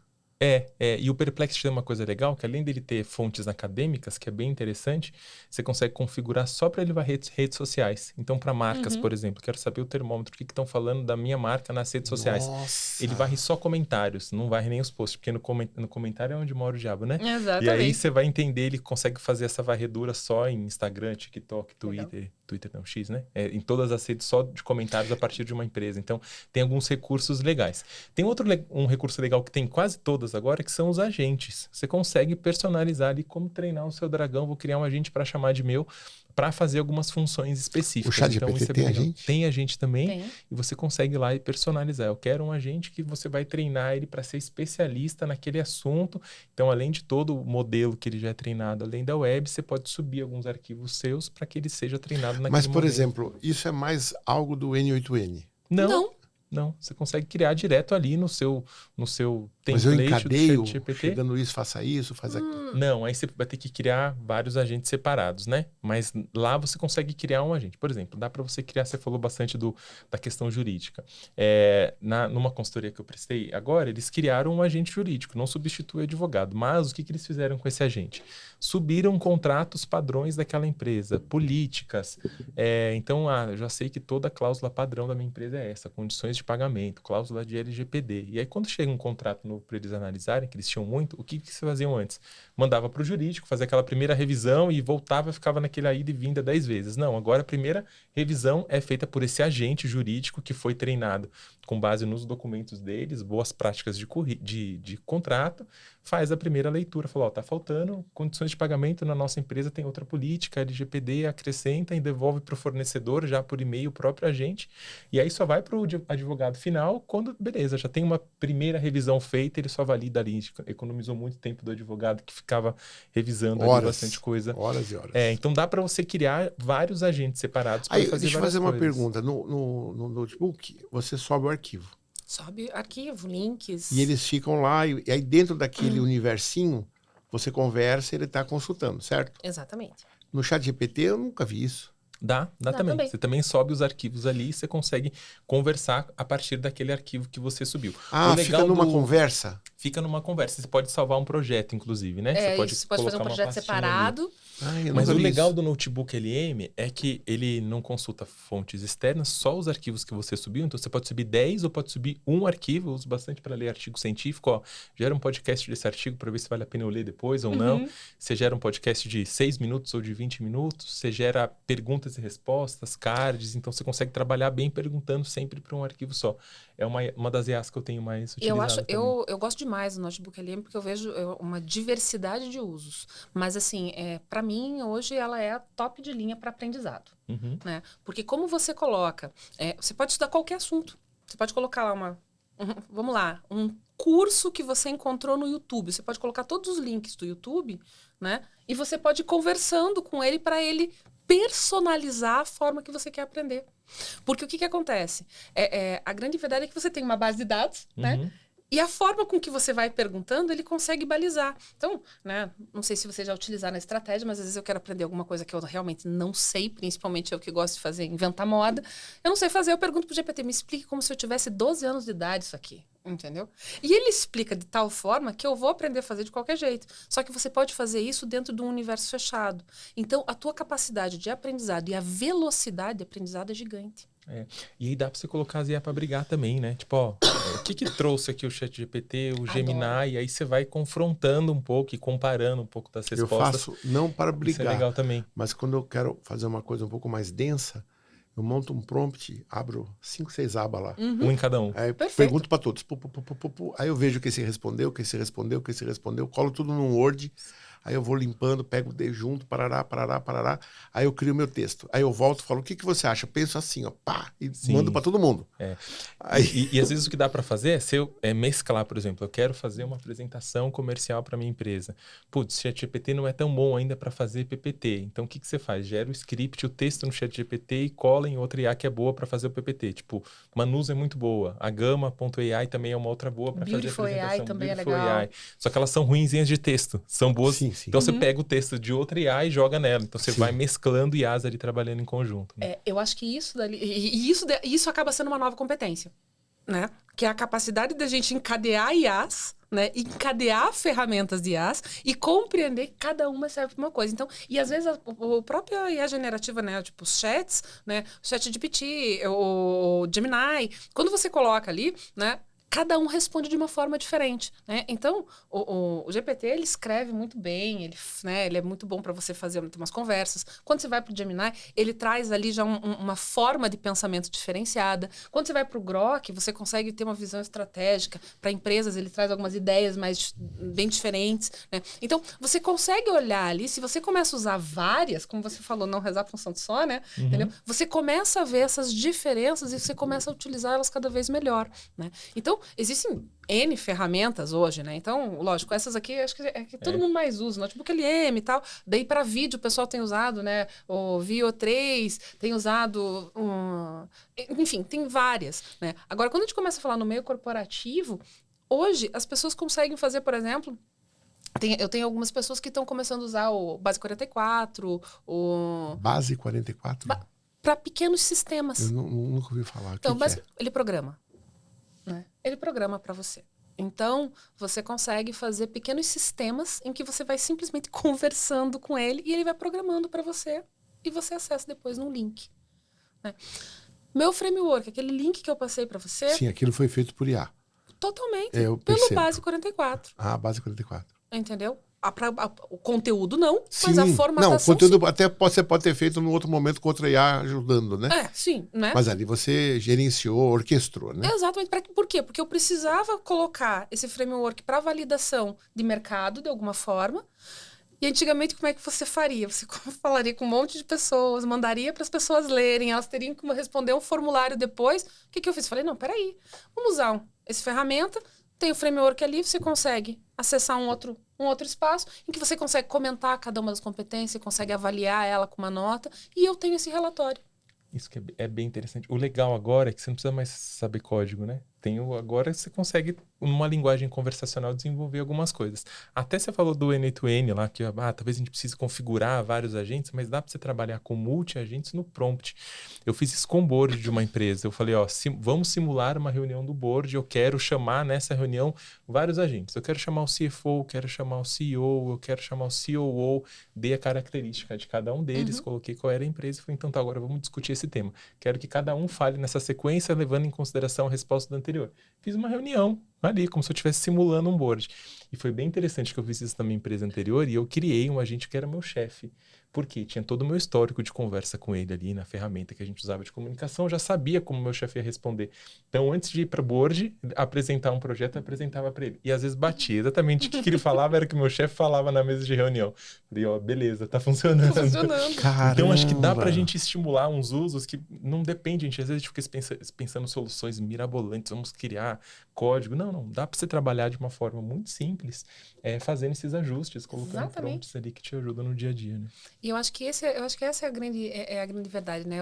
E o Perplexity tem uma coisa legal, que além dele ter fontes acadêmicas, que é bem interessante, você consegue configurar só para ele redes sociais. Então, para marcas, por exemplo, quero saber o termômetro, o que estão falando da minha marca nas redes sociais. Nossa. Ele varre só comentários, não varre nem os posts, porque no comentário é onde mora o diabo, né? Exatamente. E aí você vai entender, ele consegue fazer essa varredura só em Instagram, TikTok, Twitter. Twitter não, X, né? Em todas as redes só de comentários a partir de uma empresa. Então, tem alguns recursos legais. Tem um recurso legal que tem quase todas agora, que são os agentes. Você consegue personalizar ali como treinar o seu dragão. Vou criar um agente para chamar de meu, para fazer algumas funções específicas. O ChatGPT tem agente? Tem agente também. Tem. E você consegue ir lá e personalizar. Eu quero um agente que você vai treinar ele para ser especialista naquele assunto. Então, além de todo o modelo que ele já é treinado, além da web, você pode subir alguns arquivos seus para que ele seja treinado naquele Mas, por modelo. exemplo, isso é mais algo do N8N? Não, você consegue criar direto ali no seu Mas eu template do encadeio, ChatGPT. chegando isso, faça isso, faz aquilo. Não, aí você vai ter que criar vários agentes separados, né? Mas lá você consegue criar um agente. Por exemplo, dá para você criar, você falou bastante da questão jurídica. Numa consultoria que eu prestei agora, eles criaram um agente jurídico, não substitui advogado. Mas o que eles fizeram com esse agente? Subiram contratos padrões daquela empresa, políticas. Então, eu já sei que toda cláusula padrão da minha empresa é essa, condições de pagamento, cláusula de LGPD. E aí, quando chega um contrato novo para eles analisarem, que eles tinham muito, o que eles faziam antes? Mandava para o jurídico, fazia aquela primeira revisão e voltava e ficava naquela ida e vinda 10 vezes. Não, agora a primeira revisão é feita por esse agente jurídico que foi treinado com base nos documentos deles, boas práticas de contrato, faz a primeira leitura, fala, tá faltando condições de pagamento na nossa empresa, tem outra política, LGPD, acrescenta e devolve para o fornecedor já por e-mail o próprio agente, e aí só vai para o advogado final quando, beleza, já tem uma primeira revisão feita, ele só valida ali, economizou muito tempo do advogado que ficava revisando ali bastante coisa. Horas e horas. Então dá para você criar vários agentes separados para fazer várias Deixa eu fazer uma coisas. pergunta. No notebook, você sobe o arquivo. Sobe arquivo, links. E eles ficam lá, e aí dentro daquele universinho, você conversa e ele está consultando, certo? Exatamente. No ChatGPT eu nunca vi isso. Dá também. Você também sobe os arquivos ali e você consegue conversar a partir daquele arquivo que você subiu. Fica numa conversa? Fica numa conversa. Você pode salvar um projeto, inclusive, né? Você pode fazer um projeto separado. Mas o legal do Notebook LM é que ele não consulta fontes externas, só os arquivos que você subiu. Então, você pode subir 10 ou pode subir um arquivo. Eu uso bastante para ler artigo científico. Gera um podcast desse artigo para ver se vale a pena eu ler depois ou não. Você gera um podcast de 6 minutos ou de 20 minutos. Você gera perguntas e respostas, cards. Então, você consegue trabalhar bem perguntando sempre para um arquivo só. É uma das IAs que eu tenho mais utilizado. Eu gosto demais do Notebook LM porque eu vejo uma diversidade de usos. Mas, assim, para mim, hoje, ela é a top de linha para aprendizado. Né? Porque como você coloca... você pode estudar qualquer assunto. Você pode colocar lá vamos lá, um curso que você encontrou no YouTube. Você pode colocar todos os links do YouTube, né? E você pode ir conversando com ele para ele personalizar a forma que você quer aprender. Porque o que acontece? A grande verdade é que você tem uma base de dados, né? E a forma com que você vai perguntando, ele consegue balizar. Então, né, não sei se você já utilizaram a estratégia, mas às vezes eu quero aprender alguma coisa que eu realmente não sei, principalmente eu que gosto de fazer, inventar moda. Eu não sei fazer, eu pergunto pro GPT, me explique como se eu tivesse 12 anos de idade isso aqui, entendeu? E ele explica de tal forma que eu vou aprender a fazer de qualquer jeito. Só que você pode fazer isso dentro de um universo fechado. Então, a tua capacidade de aprendizado e a velocidade de aprendizado é gigante. E aí dá pra você colocar as IA pra brigar também, né? Tipo, o que trouxe aqui o ChatGPT, o Gemini, e aí você vai confrontando um pouco e comparando um pouco das respostas. Eu faço não para brigar, isso é legal também. Mas quando eu quero fazer uma coisa um pouco mais densa, eu monto um prompt, abro 5, 6 abas lá. Um em cada um. Aí pergunto para todos. Aí eu vejo o que se respondeu, colo tudo num Word. aí eu vou limpando, pego o D junto, parará, aí eu crio meu texto. Aí eu volto e falo, o que você acha? Penso assim, ó, pá, e mando para todo mundo. Aí... E às vezes o que dá para fazer é mesclar, por exemplo, eu quero fazer uma apresentação comercial para minha empresa. Putz, ChatGPT não é tão bom ainda para fazer PPT. Então o que você faz? Gera o script, o texto no ChatGPT e cola em outra IA que é boa para fazer o PPT. Tipo, Manus é muito boa, a Gama.ai também é uma outra boa para fazer Beautiful apresentação. AI também Beautiful é legal. AI. Só que elas são ruinzinhas de texto, são boas. Sim. Então você pega o texto de outra IA e joga nela. Então você vai mesclando IAs ali trabalhando em conjunto. Né? Eu acho que isso dali, isso acaba sendo uma nova competência, né? Que é a capacidade da gente encadear IAs, né? Encadear ferramentas de IAs e compreender que cada uma serve para uma coisa. Então, e às vezes o próprio IA generativa, né? Tipo os chats, né? O ChatGPT, o Gemini, quando você coloca ali, né? Cada um responde de uma forma diferente, né? Então, o GPT, ele escreve muito bem, ele é muito bom para você fazer umas conversas. Quando você vai para o Gemini, ele traz ali já uma forma de pensamento diferenciada. Quando você vai para o Grok, você consegue ter uma visão estratégica. Para empresas, ele traz algumas ideias bem diferentes, né? Então, você consegue olhar ali, se você começa a usar várias, como você falou, não rezar função de só, né? Entendeu? Você começa a ver essas diferenças e você começa a utilizar elas cada vez melhor, né? Então, existem N ferramentas hoje, né? Então, lógico, essas aqui acho que é que todo mundo mais usa, notebook LM e tal. Daí, para vídeo, o pessoal tem usado, né? O VO3, tem usado... Enfim, tem várias, né? Agora, quando a gente começa a falar no meio corporativo, hoje as pessoas conseguem fazer, por exemplo... Eu tenho algumas pessoas que estão começando a usar o Base 44, o... Base 44? Para pequenos sistemas. Eu nunca ouvi falar. Então, ele programa. Né? Ele programa para você. Então, você consegue fazer pequenos sistemas em que você vai simplesmente conversando com ele e ele vai programando para você e você acessa depois num link. Né? Meu framework, aquele link que eu passei para você... Sim, aquilo foi feito por IA. Totalmente. Eu pelo percebo. Base 44. Ah, Base 44. Entendeu? O conteúdo não, Sim. mas a formatação não, o conteúdo sim. até você pode ter feito num outro momento com outra IA ajudando, né? Sim, né? Mas ali você gerenciou, orquestrou, né? Exatamente. Por quê? Porque eu precisava colocar esse framework para validação de mercado, de alguma forma. E antigamente, como é que você faria? Você falaria com um monte de pessoas, mandaria para as pessoas lerem, elas teriam que responder um formulário depois. O que eu fiz? Falei, não, peraí, vamos usar essa ferramenta, tem o framework ali, você consegue acessar um outro espaço em que você consegue comentar cada uma das competências, consegue avaliar ela com uma nota, e eu tenho esse relatório. Isso que é bem interessante. O legal agora é que você não precisa mais saber código, né? Agora você consegue, numa linguagem conversacional, desenvolver algumas coisas. Até você falou do N2N lá, que talvez a gente precise configurar vários agentes, mas dá para você trabalhar com multi-agentes no prompt. Eu fiz isso com o board de uma empresa. Eu falei, vamos simular uma reunião do board, eu quero chamar nessa reunião vários agentes. Eu quero chamar o CFO, eu quero chamar o CEO, eu quero chamar o COO, dei a característica de cada um deles, coloquei qual era a empresa e falei, então agora vamos discutir esse tema. Quero que cada um fale nessa sequência, levando em consideração a resposta do anterior. Fiz uma reunião ali, como se eu estivesse simulando um board. E foi bem interessante que eu fiz isso na minha empresa anterior e eu criei um agente que era meu chefe. Porque tinha todo o meu histórico de conversa com ele ali na ferramenta que a gente usava de comunicação, eu já sabia como meu chefe ia responder. Então, antes de ir para o board, apresentar um projeto, eu apresentava para ele. E às vezes batia. Exatamente o que ele falava era o que o meu chefe falava na mesa de reunião. Falei, beleza, tá funcionando. Caramba. Então, acho que dá pra gente estimular uns usos que não depende, gente. Às vezes a gente fica pensando em soluções mirabolantes, vamos criar código. Não. Dá pra você trabalhar de uma forma muito simples, fazendo esses ajustes, colocando prompts ali que te ajudam no dia a dia, né? E eu acho que essa é a grande verdade, né?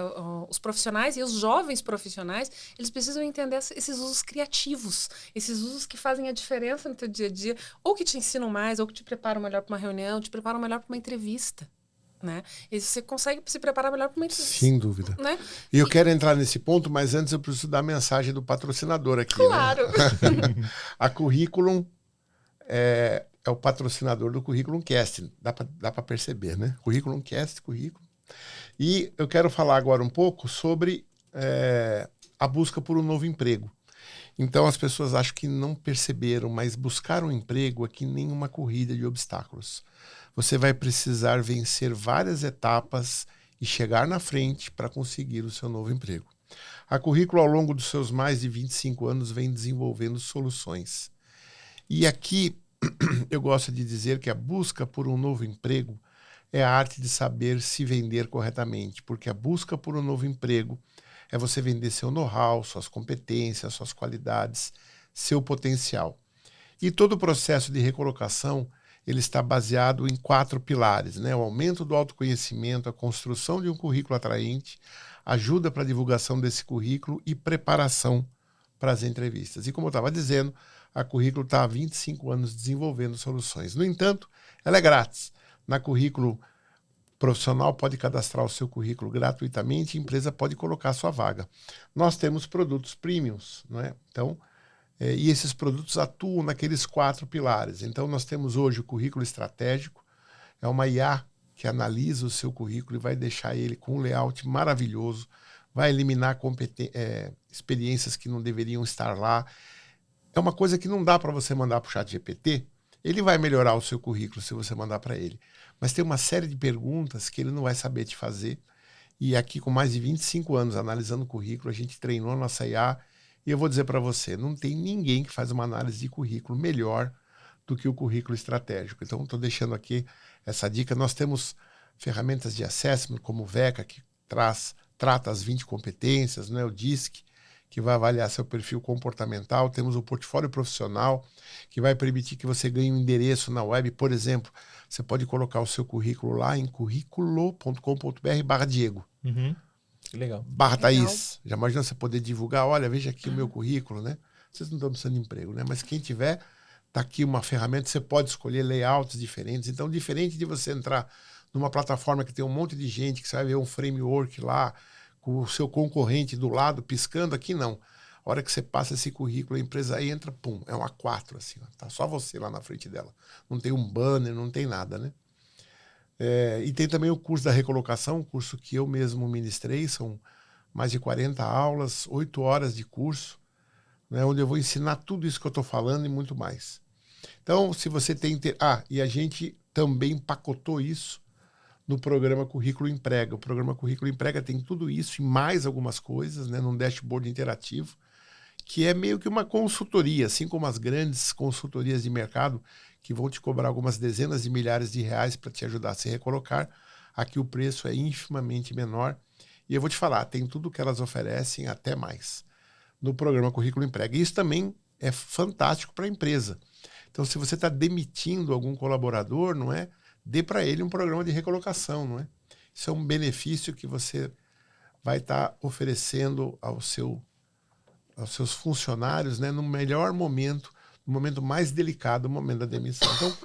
Os profissionais e os jovens profissionais, eles precisam entender esses usos criativos, esses usos que fazem a diferença no teu dia a dia, ou que te ensinam mais, ou que te preparam melhor para uma reunião, te preparam melhor para uma entrevista. Né? E você consegue se preparar melhor para uma entrevista. Sem dúvida. Né? E eu quero entrar nesse ponto, mas antes eu preciso dar a mensagem do patrocinador aqui. Claro! Né? A Curriculum é o patrocinador do Curriculum Cast. Dá para perceber, né? Curriculum Cast, currículo. E eu quero falar agora um pouco sobre a busca por um novo emprego. Então as pessoas acham que não perceberam, mas buscar um emprego é que nem uma corrida de obstáculos. Você vai precisar vencer várias etapas e chegar na frente para conseguir o seu novo emprego. A Currículo, ao longo dos seus mais de 25 anos, vem desenvolvendo soluções. E aqui eu gosto de dizer que a busca por um novo emprego é a arte de saber se vender corretamente, porque a busca por um novo emprego é você vender seu know-how, suas competências, suas qualidades, seu potencial. E todo o processo de recolocação, ele está baseado em 4 pilares, né? O aumento do autoconhecimento, a construção de um currículo atraente, ajuda para a divulgação desse currículo e preparação para as entrevistas. E como eu estava dizendo, a Currículo está há 25 anos desenvolvendo soluções. No entanto, ela é grátis. Na Currículo profissional pode cadastrar o seu currículo gratuitamente e a empresa pode colocar a sua vaga. Nós temos produtos premiums, não é? Então, e esses produtos atuam naqueles 4 pilares. Então, nós temos hoje o currículo estratégico, é uma IA que analisa o seu currículo e vai deixar ele com um layout maravilhoso, vai eliminar experiências que não deveriam estar lá. É uma coisa que não dá para você mandar para o ChatGPT. Ele vai melhorar o seu currículo se você mandar para ele. Mas tem uma série de perguntas que ele não vai saber te fazer. E aqui, com mais de 25 anos analisando o currículo, a gente treinou a nossa IA. E eu vou dizer para você, não tem ninguém que faz uma análise de currículo melhor do que o currículo estratégico. Então, estou deixando aqui essa dica. Nós temos ferramentas de assessment, como o VECA, que trata as 20 competências, né? O DISC, que vai avaliar seu perfil comportamental. Temos o portfólio profissional, que vai permitir que você ganhe um endereço na web. Por exemplo, você pode colocar o seu currículo lá em curriculo.com.br/Diego. Uhum. Legal. /Thaís. Já imagina você poder divulgar, olha, veja aqui o meu currículo, né? Vocês não estão precisando de emprego, né? Mas quem tiver, tá aqui uma ferramenta, você pode escolher layouts diferentes. Então, diferente de você entrar numa plataforma que tem um monte de gente, que você vai ver um framework lá, com o seu concorrente do lado, piscando, aqui não. A hora que você passa esse currículo, a empresa aí entra, pum, é um A4, assim, ó, tá só você lá na frente dela. Não tem um banner, não tem nada, né? E tem também o curso da recolocação, um curso que eu mesmo ministrei, são mais de 40 aulas, 8 horas de curso, né, onde eu vou ensinar tudo isso que eu estou falando e muito mais. Então, se você tem... e a gente também empacotou isso no programa Currículo Emprega. O programa Currículo Emprega tem tudo isso e mais algumas coisas, né, num dashboard interativo, que é meio que uma consultoria, assim como as grandes consultorias de mercado, que vão te cobrar algumas dezenas de milhares de reais para te ajudar a se recolocar. Aqui o preço é infimamente menor. E eu vou te falar, tem tudo que elas oferecem, até mais, no programa Currículo Emprega. E isso também é fantástico para a empresa. Então, se você está demitindo algum colaborador, não é? Dê para ele um programa de recolocação, não é? Isso é um benefício que você vai estar oferecendo aos seus funcionários, né, no melhor momento, no momento mais delicado, o momento da demissão. Então,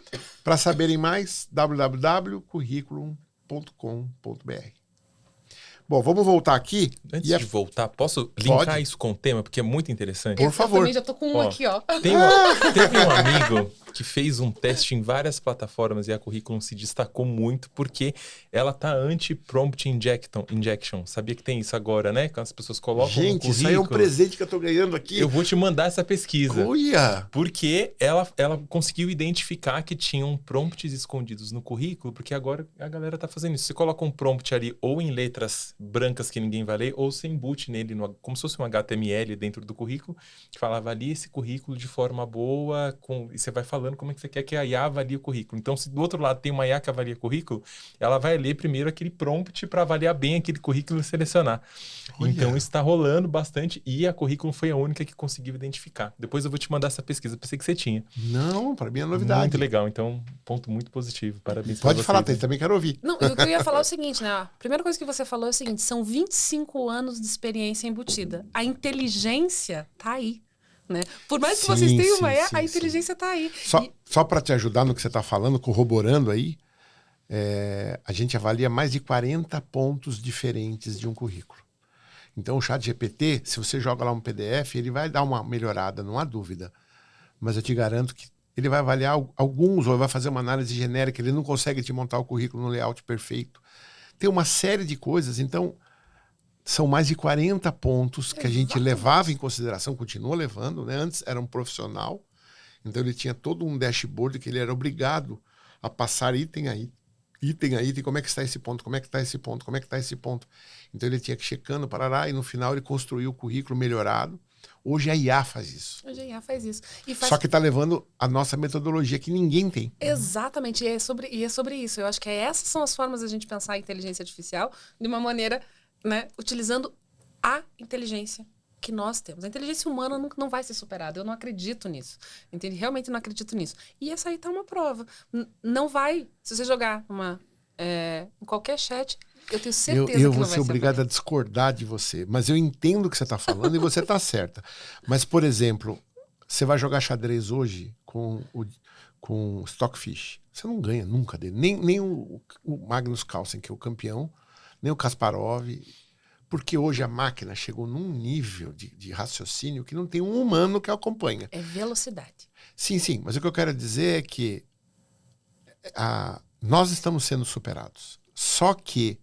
para saberem mais, www.curriculum.com.br. Bom, vamos voltar aqui. Antes de voltar, posso linkar Pode? isso com o tema? Porque é muito interessante. Por favor. Eu também já tô com um aqui, ó. Teve um amigo que fez um teste em várias plataformas e a Curriculum se destacou muito porque ela tá anti-prompt injection. Sabia que tem isso agora, né? Que as pessoas colocam no Gente, currículo. isso aí é um presente que eu tô ganhando aqui. Eu vou te mandar essa pesquisa. Uia! Porque ela conseguiu identificar que tinham prompts escondidos no currículo, porque agora a galera tá fazendo isso. Você coloca um prompt ali ou em letras brancas que ninguém vai ler, ou você embute nele, como se fosse um HTML dentro do currículo, que fala, avalie esse currículo de forma boa, e você vai falando como é que você quer que a IA avalie o currículo. Então, se do outro lado tem uma IA que avalia o currículo, ela vai ler primeiro aquele prompt para avaliar bem aquele currículo e selecionar. Olha. Então, isso está rolando bastante e a Curriculum foi a única que conseguiu identificar. Depois eu vou te mandar essa pesquisa, pensei que você tinha. Não, para mim é novidade. Muito legal, então, ponto muito positivo. Parabéns Pode pra falar, vocês, Thaís, também quero ouvir. Não, o que eu ia falar é o seguinte, né? A primeira coisa que você falou é o seguinte, são 25 anos de experiência embutida. A inteligência tá aí, né? Por mais que vocês tenham uma IA, a inteligência tá aí. Só para te ajudar no que você está falando, corroborando aí, a gente avalia mais de 40 pontos diferentes de um currículo. Então, o ChatGPT, se você joga lá um PDF, ele vai dar uma melhorada, não há dúvida. Mas eu te garanto que ele vai avaliar alguns, ou vai fazer uma análise genérica, ele não consegue te montar o currículo no layout perfeito. Tem uma série de coisas, então são mais de 40 pontos que a gente levava em consideração, continua levando, né? Antes era um profissional, então ele tinha todo um dashboard que ele era obrigado a passar item a item, como é que está esse ponto, como é que está esse ponto, como é que está esse ponto. Então ele tinha que ir checando, parará, e no final ele construiu o currículo melhorado. Hoje a IA faz isso. Hoje a IA faz isso. E faz... Só que está levando a nossa metodologia que ninguém tem. Exatamente, e é sobre isso. Eu acho que essas são as formas da gente pensar a inteligência artificial de uma maneira, né, utilizando a inteligência que nós temos. A inteligência humana não vai ser superada. Eu não acredito nisso. Entende? Realmente não acredito nisso. E essa aí tá uma prova. Não vai, se você jogar em qualquer chat, eu tenho certeza que não vai ser. Eu vou ser obrigado a discordar de você, mas eu entendo o que você está falando e você está certa. Mas, por exemplo, você vai jogar xadrez hoje com o Stockfish. Você não ganha nunca dele. Nem o Magnus Carlsen, que é o campeão, nem o Kasparov. Porque hoje a máquina chegou num nível de raciocínio que não tem um humano que acompanha. É velocidade. Sim. Mas o que eu quero dizer é que nós estamos sendo superados. Só que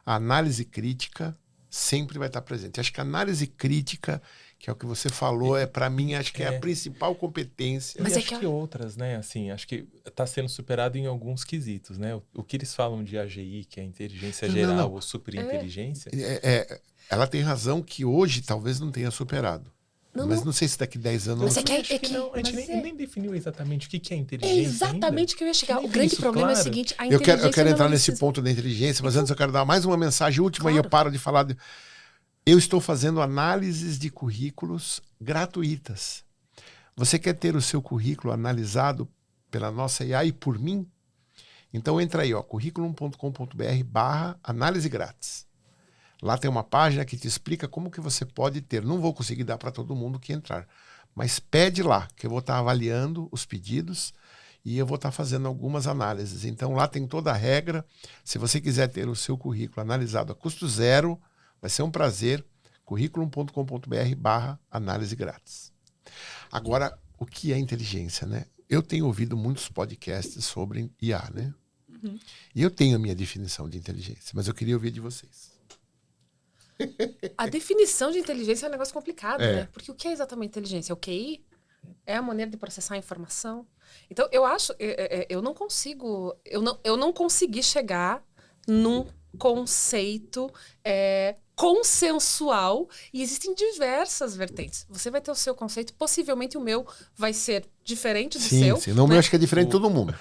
a análise crítica sempre vai estar presente. Acho que a análise crítica, que é o que você falou, para mim, acho que é a principal competência. Mas acho que outras, né? Assim, acho que está sendo superado em alguns quesitos, né? O que eles falam de AGI, que é a inteligência geral ou superinteligência. Ela tem razão que hoje talvez não tenha superado. Mas não sei se daqui a 10 anos... Mas a gente nem definiu exatamente o que é inteligência. É exatamente o que eu ia chegar. O grande problema é o seguinte, a inteligência... Eu quero entrar nesse ponto da inteligência, mas antes eu quero dar mais uma mensagem última e eu paro de falar... Eu estou fazendo análises de currículos gratuitas. Você quer ter o seu currículo analisado pela nossa IA e por mim? Então entra aí, curriculum.com.br/análise grátis. Lá tem uma página que te explica como que você pode ter. Não vou conseguir dar para todo mundo que entrar, mas pede lá, que eu vou estar avaliando os pedidos e eu vou estar fazendo algumas análises. Então lá tem toda a regra. Se você quiser ter o seu currículo analisado a custo zero, vai ser um prazer. curriculum.com.br/análise grátis. Agora, o que é inteligência, né? Eu tenho ouvido muitos podcasts sobre IA, né? Uhum. E eu tenho a minha definição de inteligência, mas eu queria ouvir de vocês. A definição de inteligência é um negócio complicado, né? Porque o que é exatamente inteligência? O QI? É a maneira de processar a informação? Então, eu acho... eu não consigo... Eu não consegui chegar num conceito consensual e existem diversas vertentes. Você vai ter o seu conceito, possivelmente o meu vai ser diferente do seu. Sim, não, o meu acho que é diferente de todo mundo.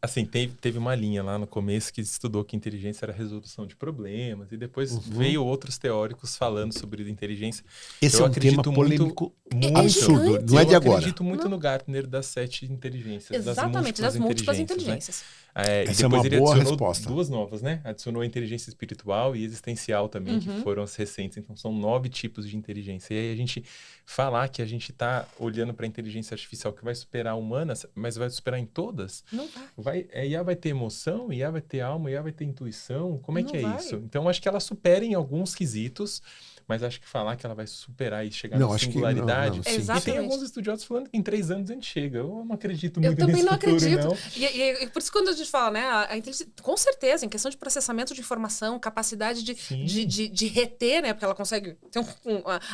Assim, teve uma linha lá no começo que estudou que inteligência era resolução de problemas e depois veio outros teóricos falando sobre inteligência. Esse é um tema polêmico absurdo, não é de agora. Eu acredito muito no Gartner das 7 inteligências. Exatamente, das múltiplas inteligências. Né? Essa é uma boa resposta. Duas novas, né? Adicionou a inteligência espiritual e existencial também, que foram as recentes. Então, são 9 tipos de inteligência. E aí a gente falar que a gente está olhando para a inteligência artificial que vai superar a humana, mas vai superar em todas? Não vai. IA vai ter emoção, IA vai ter alma, IA vai ter intuição. Como é que é isso? Então, acho que ela supera em alguns quesitos, mas acho que falar que ela vai superar e chegar na singularidade... E tem alguns estudiosos falando que em 3 anos a gente chega. Eu não acredito muito nesse futuro, Eu também não acredito. Não. E por isso quando a gente fala, né, a inteligência, com certeza, em questão de processamento de informação, capacidade de reter, né, porque ela consegue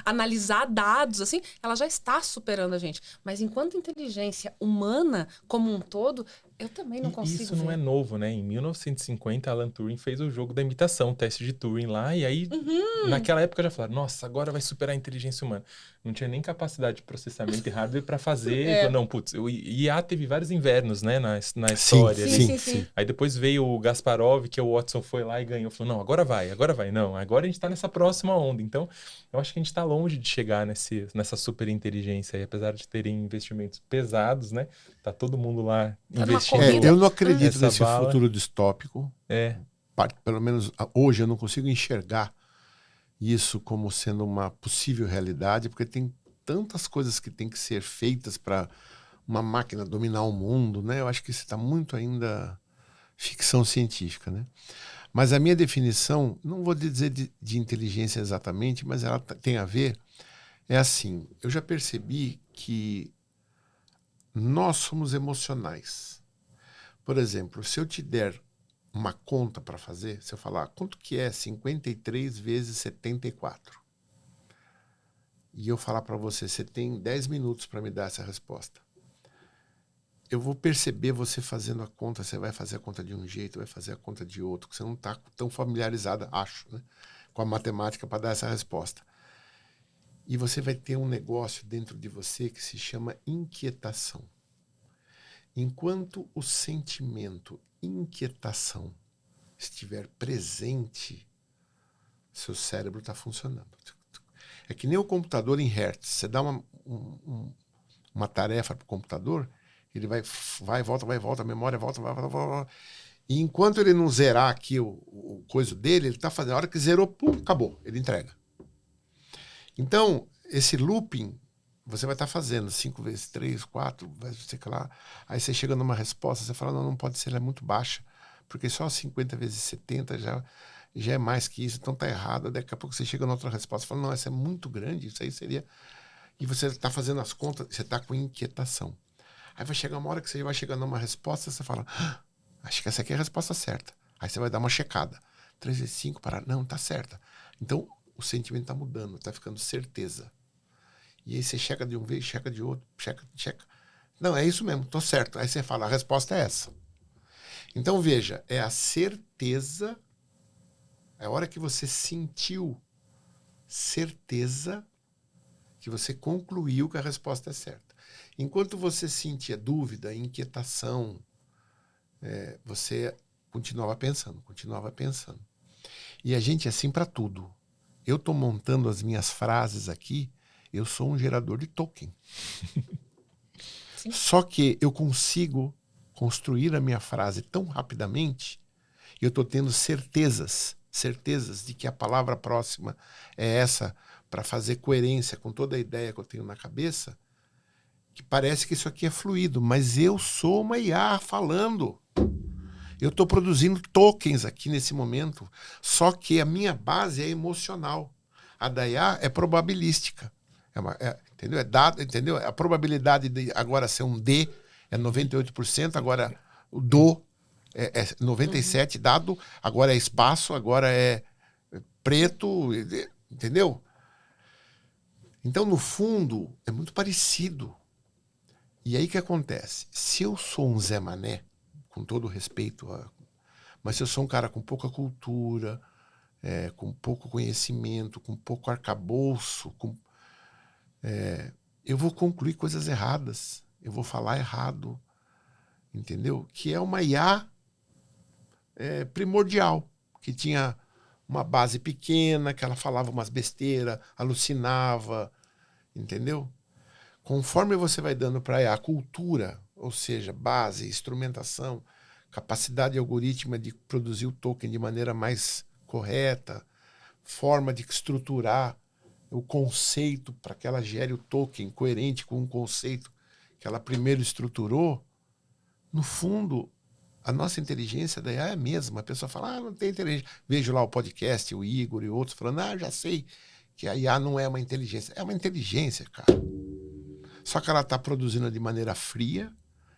analisar dados, assim, ela já está superando a gente. Mas enquanto inteligência humana como um todo, eu também não consigo Isso não é novo, né? Em 1950, Alan Turing fez o jogo da imitação, o teste de Turing lá, e aí, naquela época, já falaram, nossa, agora vai superar a inteligência humana. Não tinha nem capacidade de processamento e hardware para fazer. Não, putz, o IA teve vários invernos, né, na história. Sim. Aí depois veio o Kasparov, que o Watson foi lá e ganhou. Falou, não, agora vai. Não, agora a gente tá nessa próxima onda. Então, eu acho que a gente tá longe de chegar nessa super inteligência aí, apesar de terem investimentos pesados, né? Tá todo mundo lá investindo. Eu não acredito nesse futuro distópico. Pelo menos hoje eu não consigo enxergar isso como sendo uma possível realidade, porque tem tantas coisas que tem que ser feitas para uma máquina dominar o mundo, né? Eu acho que isso está muito ainda ficção científica, né? Mas a minha definição, não vou dizer de inteligência exatamente, mas ela tem a ver, é assim, eu já percebi que nós somos emocionais. Por exemplo, se eu te der uma conta para fazer, se eu falar quanto que é 53 vezes 74, e eu falar para você, você tem 10 minutos para me dar essa resposta, eu vou perceber você fazendo a conta, você vai fazer a conta de um jeito, vai fazer a conta de outro, que você não está tão familiarizada, acho, né, com a matemática para dar essa resposta. E você vai ter um negócio dentro de você que se chama inquietação. Enquanto o sentimento inquietação estiver presente, seu cérebro está funcionando. É que nem o computador em hertz. Você dá uma tarefa para o computador, ele vai, volta, a memória volta, vai. E enquanto ele não zerar aqui o coisa dele, ele está fazendo. A hora que zerou, pum, acabou. Ele entrega. Então, esse looping, você vai estar fazendo 5 vezes 3, 4, vai sei lá. Aí você chega numa resposta, você fala, não pode ser, ela é muito baixa. Porque só 50 vezes 70 já é mais que isso, então tá errado. Daqui a pouco você chega na outra resposta e fala, não, essa é muito grande, isso aí seria... E você está fazendo as contas, você está com inquietação. Aí vai chegar uma hora que você vai chegar numa resposta, você fala, acho que essa aqui é a resposta certa. Aí você vai dar uma checada. 3 vezes 5, não, tá certa. Então, o sentimento está mudando, está ficando certeza. E aí você checa de um vez, checa de outro, checa. Não, é isso mesmo, tô certo. Aí você fala, a resposta é essa. Então, veja, é a certeza, é a hora que você sentiu certeza que você concluiu que a resposta é certa. Enquanto você sentia dúvida, inquietação, você continuava pensando. E a gente é assim para tudo. Eu estou montando as minhas frases aqui, eu sou um gerador de token. Só que eu consigo construir a minha frase tão rapidamente, eu estou tendo certezas de que a palavra próxima é essa, para fazer coerência com toda a ideia que eu tenho na cabeça, que parece que isso aqui é fluido, mas eu sou uma IA falando. Eu estou produzindo tokens aqui nesse momento, só que a minha base é emocional. A da IA é probabilística. Entendeu? É dado, entendeu? A probabilidade de agora ser um D é 98%, agora o do é 97%, dado, agora é espaço, agora é preto, entendeu? Então, no fundo, é muito parecido. E aí o que acontece? Se eu sou um Zé Mané, com todo respeito, mas se eu sou um cara com pouca cultura, com pouco conhecimento, com pouco arcabouço, eu vou concluir coisas erradas, eu vou falar errado, entendeu? Que é uma IA primordial, que tinha uma base pequena, que ela falava umas besteiras, alucinava, entendeu? Conforme você vai dando para a IA cultura, ou seja, base, instrumentação, capacidade algorítmica de produzir o token de maneira mais correta, forma de estruturar o conceito para que ela gere o token coerente com o conceito que ela primeiro estruturou, no fundo, a nossa inteligência da IA é a mesma. A pessoa fala, não tem inteligência. Vejo lá o podcast, o Igor e outros falando, já sei que a IA não é uma inteligência. É uma inteligência, cara. Só que ela está produzindo de maneira fria,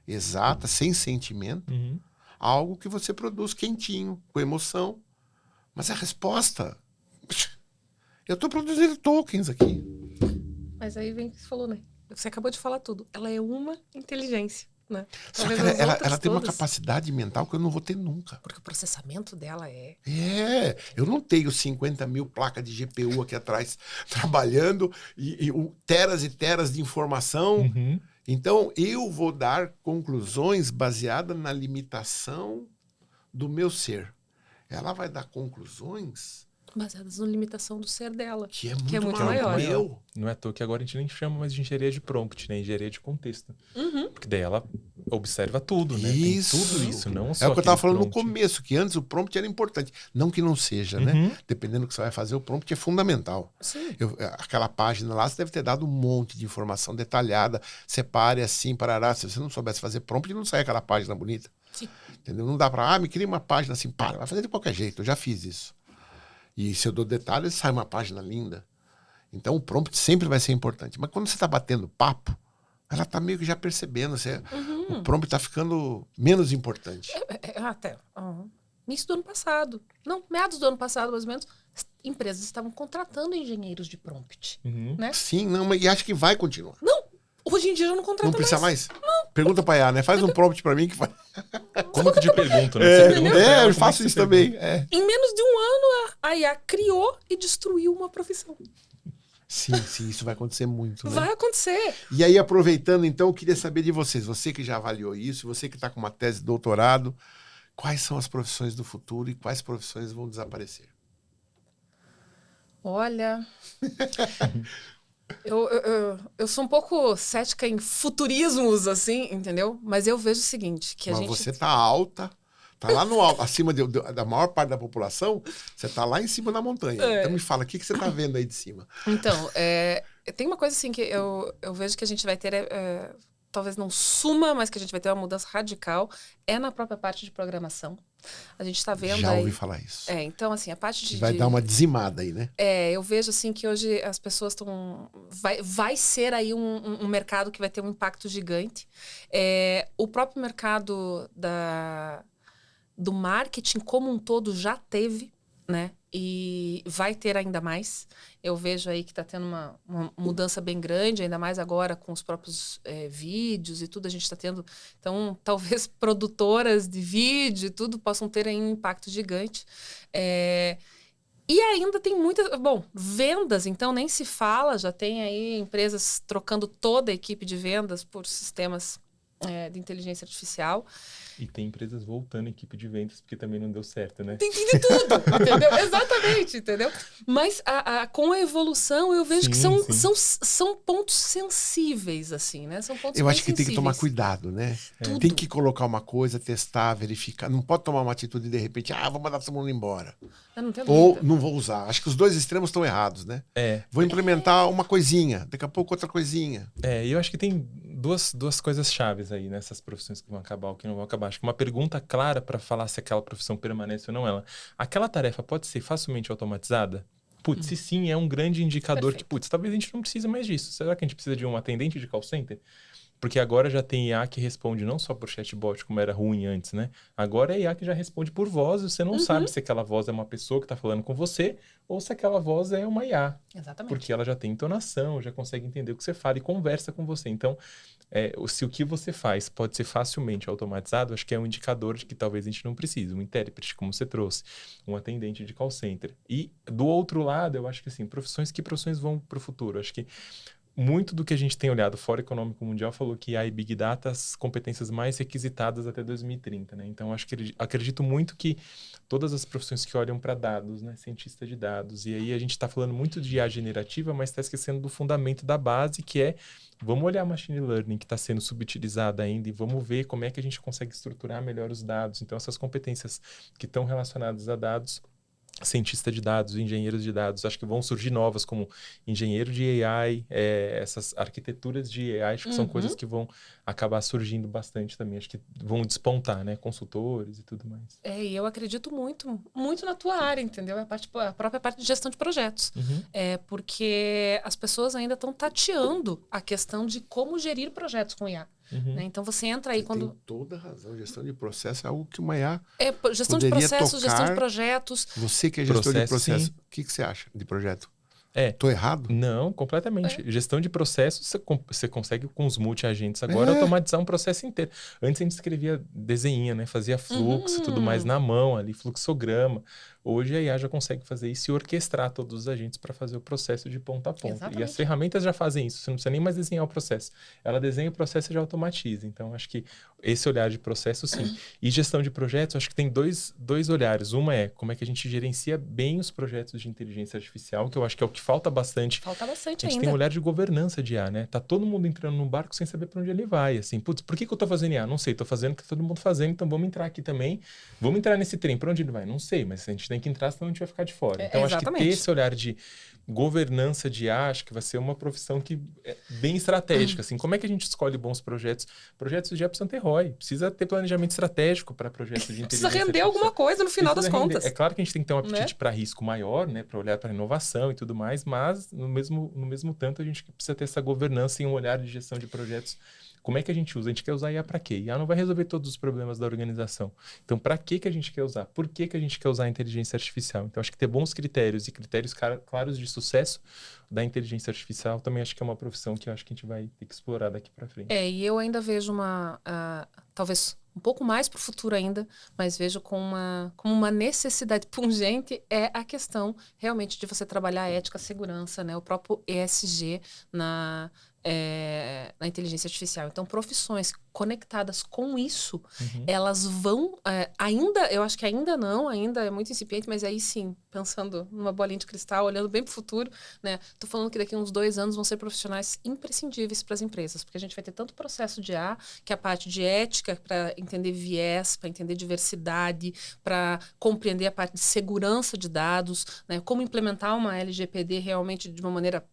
exata, sem sentimento, algo que você produz quentinho, com emoção. Mas a resposta... Eu estou produzindo tokens aqui. Mas aí vem o que você falou, né? Você acabou de falar tudo. Ela é uma inteligência, né? Só que ela tem uma capacidade mental que eu não vou ter nunca. Porque o processamento dela eu não tenho 50 mil placas de GPU aqui atrás trabalhando e teras e teras de informação. Então, eu vou dar conclusões baseadas na limitação do meu ser. Ela vai dar conclusões baseadas na limitação do ser dela. Que é muito maior. Não é à toa que agora a gente nem chama mais de engenharia de prompt, né? Engenharia de contexto. Porque daí ela observa tudo, né? Isso. Tem tudo isso, não só é o que eu estava falando prompt. No começo, que antes o prompt era importante. Não que não seja, né? Dependendo do que você vai fazer, o prompt é fundamental. Sim. Aquela página lá, você deve ter dado um monte de informação detalhada. Separe assim, parará. Se você não soubesse fazer prompt, não sai aquela página bonita. Sim. Entendeu? Não dá para, me cria uma página assim, vai fazer de qualquer jeito. Eu já fiz isso. E se eu dou detalhes, sai uma página linda. Então o prompt sempre vai ser importante. Mas quando você está batendo papo, ela está meio que já percebendo. O prompt está ficando menos importante. Início do ano passado. Não, meados do ano passado, mais ou menos, empresas estavam contratando engenheiros de prompt. Né? Sim, não, e acho que vai continuar. Não, hoje em dia já não contrata mais. Não precisa mais? Não. Pergunta pra IA, né? Faz um prompt pra mim que vai... Como que eu te pergunto, né? Eu faço isso também. Em menos de um ano, a IA criou e destruiu uma profissão. Sim, isso vai acontecer muito, né? Vai acontecer. E aí, aproveitando, então, eu queria saber de vocês. Você que já avaliou isso, você que está com uma tese de doutorado, quais são as profissões do futuro e quais profissões vão desaparecer? Olha, eu sou um pouco cética em futurismos, assim, entendeu? Mas eu vejo o seguinte, que a Mas gente... você tá alta, tá lá no alto, acima da maior parte da população, você tá lá em cima da montanha. Então me fala, o que você tá vendo aí de cima? Então, tem uma coisa assim que eu vejo que a gente vai ter, talvez não suma, mas que a gente vai ter uma mudança radical, é na própria parte de programação. A gente está vendo Já aí... ouvi falar isso. Então, assim, a parte de... Vai dar uma dizimada aí, né? Eu vejo, assim, que hoje as pessoas estão... Vai ser aí um mercado que vai ter um impacto gigante. O próprio mercado do marketing como um todo já teve, né? E vai ter ainda mais. Eu vejo aí que está tendo uma mudança bem grande, ainda mais agora com os próprios vídeos e tudo a gente está tendo. Então, talvez produtoras de vídeo e tudo possam ter aí um impacto gigante. E ainda tem muitas... Bom, vendas, então, nem se fala. Já tem aí empresas trocando toda a equipe de vendas por sistemas de inteligência artificial. E tem empresas voltando à equipe de vendas, porque também não deu certo, né? Tem de tudo, entendeu? Exatamente, entendeu? Mas com a evolução, eu vejo que são pontos sensíveis, assim, né? São pontos Eu bem acho que tem que sensíveis. tomar cuidado, né? Tudo. Tem que colocar uma coisa, testar, verificar. Não pode tomar uma atitude de repente, vou mandar todo mundo embora. Eu não tenho Ou dúvida. não vou usar. Acho que os dois extremos estão errados, né? Vou implementar uma coisinha, daqui a pouco outra coisinha. E eu acho que tem duas coisas chaves aí nessas profissões que vão acabar ou que não vão acabar. Acho que uma pergunta clara para falar se aquela profissão permanece ou não, aquela tarefa pode ser facilmente automatizada? Putz, se sim, é um grande indicador que, talvez a gente não precise mais disso. Será que a gente precisa de um atendente de call center? Porque agora já tem IA que responde não só por chatbot, como era ruim antes, né? Agora é IA que já responde por voz, e você não sabe se aquela voz é uma pessoa que está falando com você ou se aquela voz é uma IA. Exatamente. Porque ela já tem entonação, já consegue entender o que você fala e conversa com você. Então, se o que você faz pode ser facilmente automatizado, acho que é um indicador de que talvez a gente não precise. Um intérprete, como você trouxe, um atendente de call center. E, do outro lado, eu acho que, assim, que profissões vão para o futuro? Acho que muito do que a gente tem olhado, o Fórum Econômico Mundial falou que IA e Big Data as competências mais requisitadas até 2030, né? Então, acredito muito que todas as profissões que olham para dados, né? Cientista de dados. E aí a gente está falando muito de IA generativa, mas está esquecendo do fundamento da base, que é vamos olhar machine learning que está sendo subutilizada ainda e vamos ver como é que a gente consegue estruturar melhor os dados. Então, essas competências que estão relacionadas a dados, cientista de dados, engenheiros de dados, acho que vão surgir novas como engenheiro de AI, essas arquiteturas de AI, acho que são coisas que vão acabar surgindo bastante também, acho que vão despontar, né, consultores e tudo mais. E eu acredito muito na tua área, entendeu? A própria parte de gestão de projetos. Porque as pessoas ainda estão tateando a questão de como gerir projetos com IA. Né? Então você entra aí quando... Tem toda razão. Gestão de processo é algo que uma IA gestão de processos, gestão de projetos. Você que é gestor de processo, o que você acha de projeto? Tô errado? Não, completamente. Gestão de processos, você consegue com os multi-agentes agora automatizar um processo inteiro. Antes a gente escrevia desenho, né? Fazia fluxo e tudo mais na mão ali, fluxograma. Hoje a IA já consegue fazer isso e orquestrar todos os agentes para fazer o processo de ponta a ponta. Exatamente. E as ferramentas já fazem isso. Você não precisa nem mais desenhar o processo. Ela desenha o processo e já automatiza. Então, acho que esse olhar de processo, sim. E gestão de projetos, acho que tem dois olhares. Uma é como é que a gente gerencia bem os projetos de inteligência artificial, que eu acho que é o que falta bastante. Falta bastante ainda. A gente tem um olhar de governança de IA, né? Tá todo mundo entrando num barco sem saber para onde ele vai. Assim, putz, por que eu tô fazendo IA? Não sei. Tô fazendo o que tá todo mundo fazendo, então vamos entrar aqui também. Vamos entrar nesse trem. Para onde ele vai? Não sei, mas a gente tem que entrar, senão a gente vai ficar de fora. Então, acho que ter esse olhar de governança de IA, acho que vai ser uma profissão que é bem estratégica. Assim, como é que a gente escolhe bons projetos? Projetos de IA precisam ter ROI. Precisa ter planejamento estratégico para projetos de inteligência artificial. Precisa render alguma coisa no final das contas. É claro que a gente tem que ter um apetite para risco maior, né? Para olhar para inovação e tudo mais, mas no mesmo tanto a gente precisa ter essa governança e um olhar de gestão de projetos. Como é que a gente usa? A gente quer usar IA para quê? IA não vai resolver todos os problemas da organização. Então, para que a gente quer usar? Por que a gente quer usar a inteligência artificial? Então, acho que ter bons critérios e critérios claros de sucesso da inteligência artificial também acho que é uma profissão que eu acho que a gente vai ter que explorar daqui para frente. E eu ainda vejo talvez um pouco mais para o futuro ainda, mas vejo como uma necessidade pungente é a questão realmente de você trabalhar a ética, a segurança, né? O próprio ESG na inteligência artificial. Então, profissões conectadas com isso, elas vão ainda, eu acho que ainda é muito incipiente, mas aí sim, pensando numa bolinha de cristal, olhando bem para o futuro, né? Tô falando que daqui a uns 2 anos vão ser profissionais imprescindíveis para as empresas, porque a gente vai ter tanto processo de IA, que é a parte de ética para entender viés, para entender diversidade, para compreender a parte de segurança de dados, né? Como implementar uma LGPD realmente de uma maneira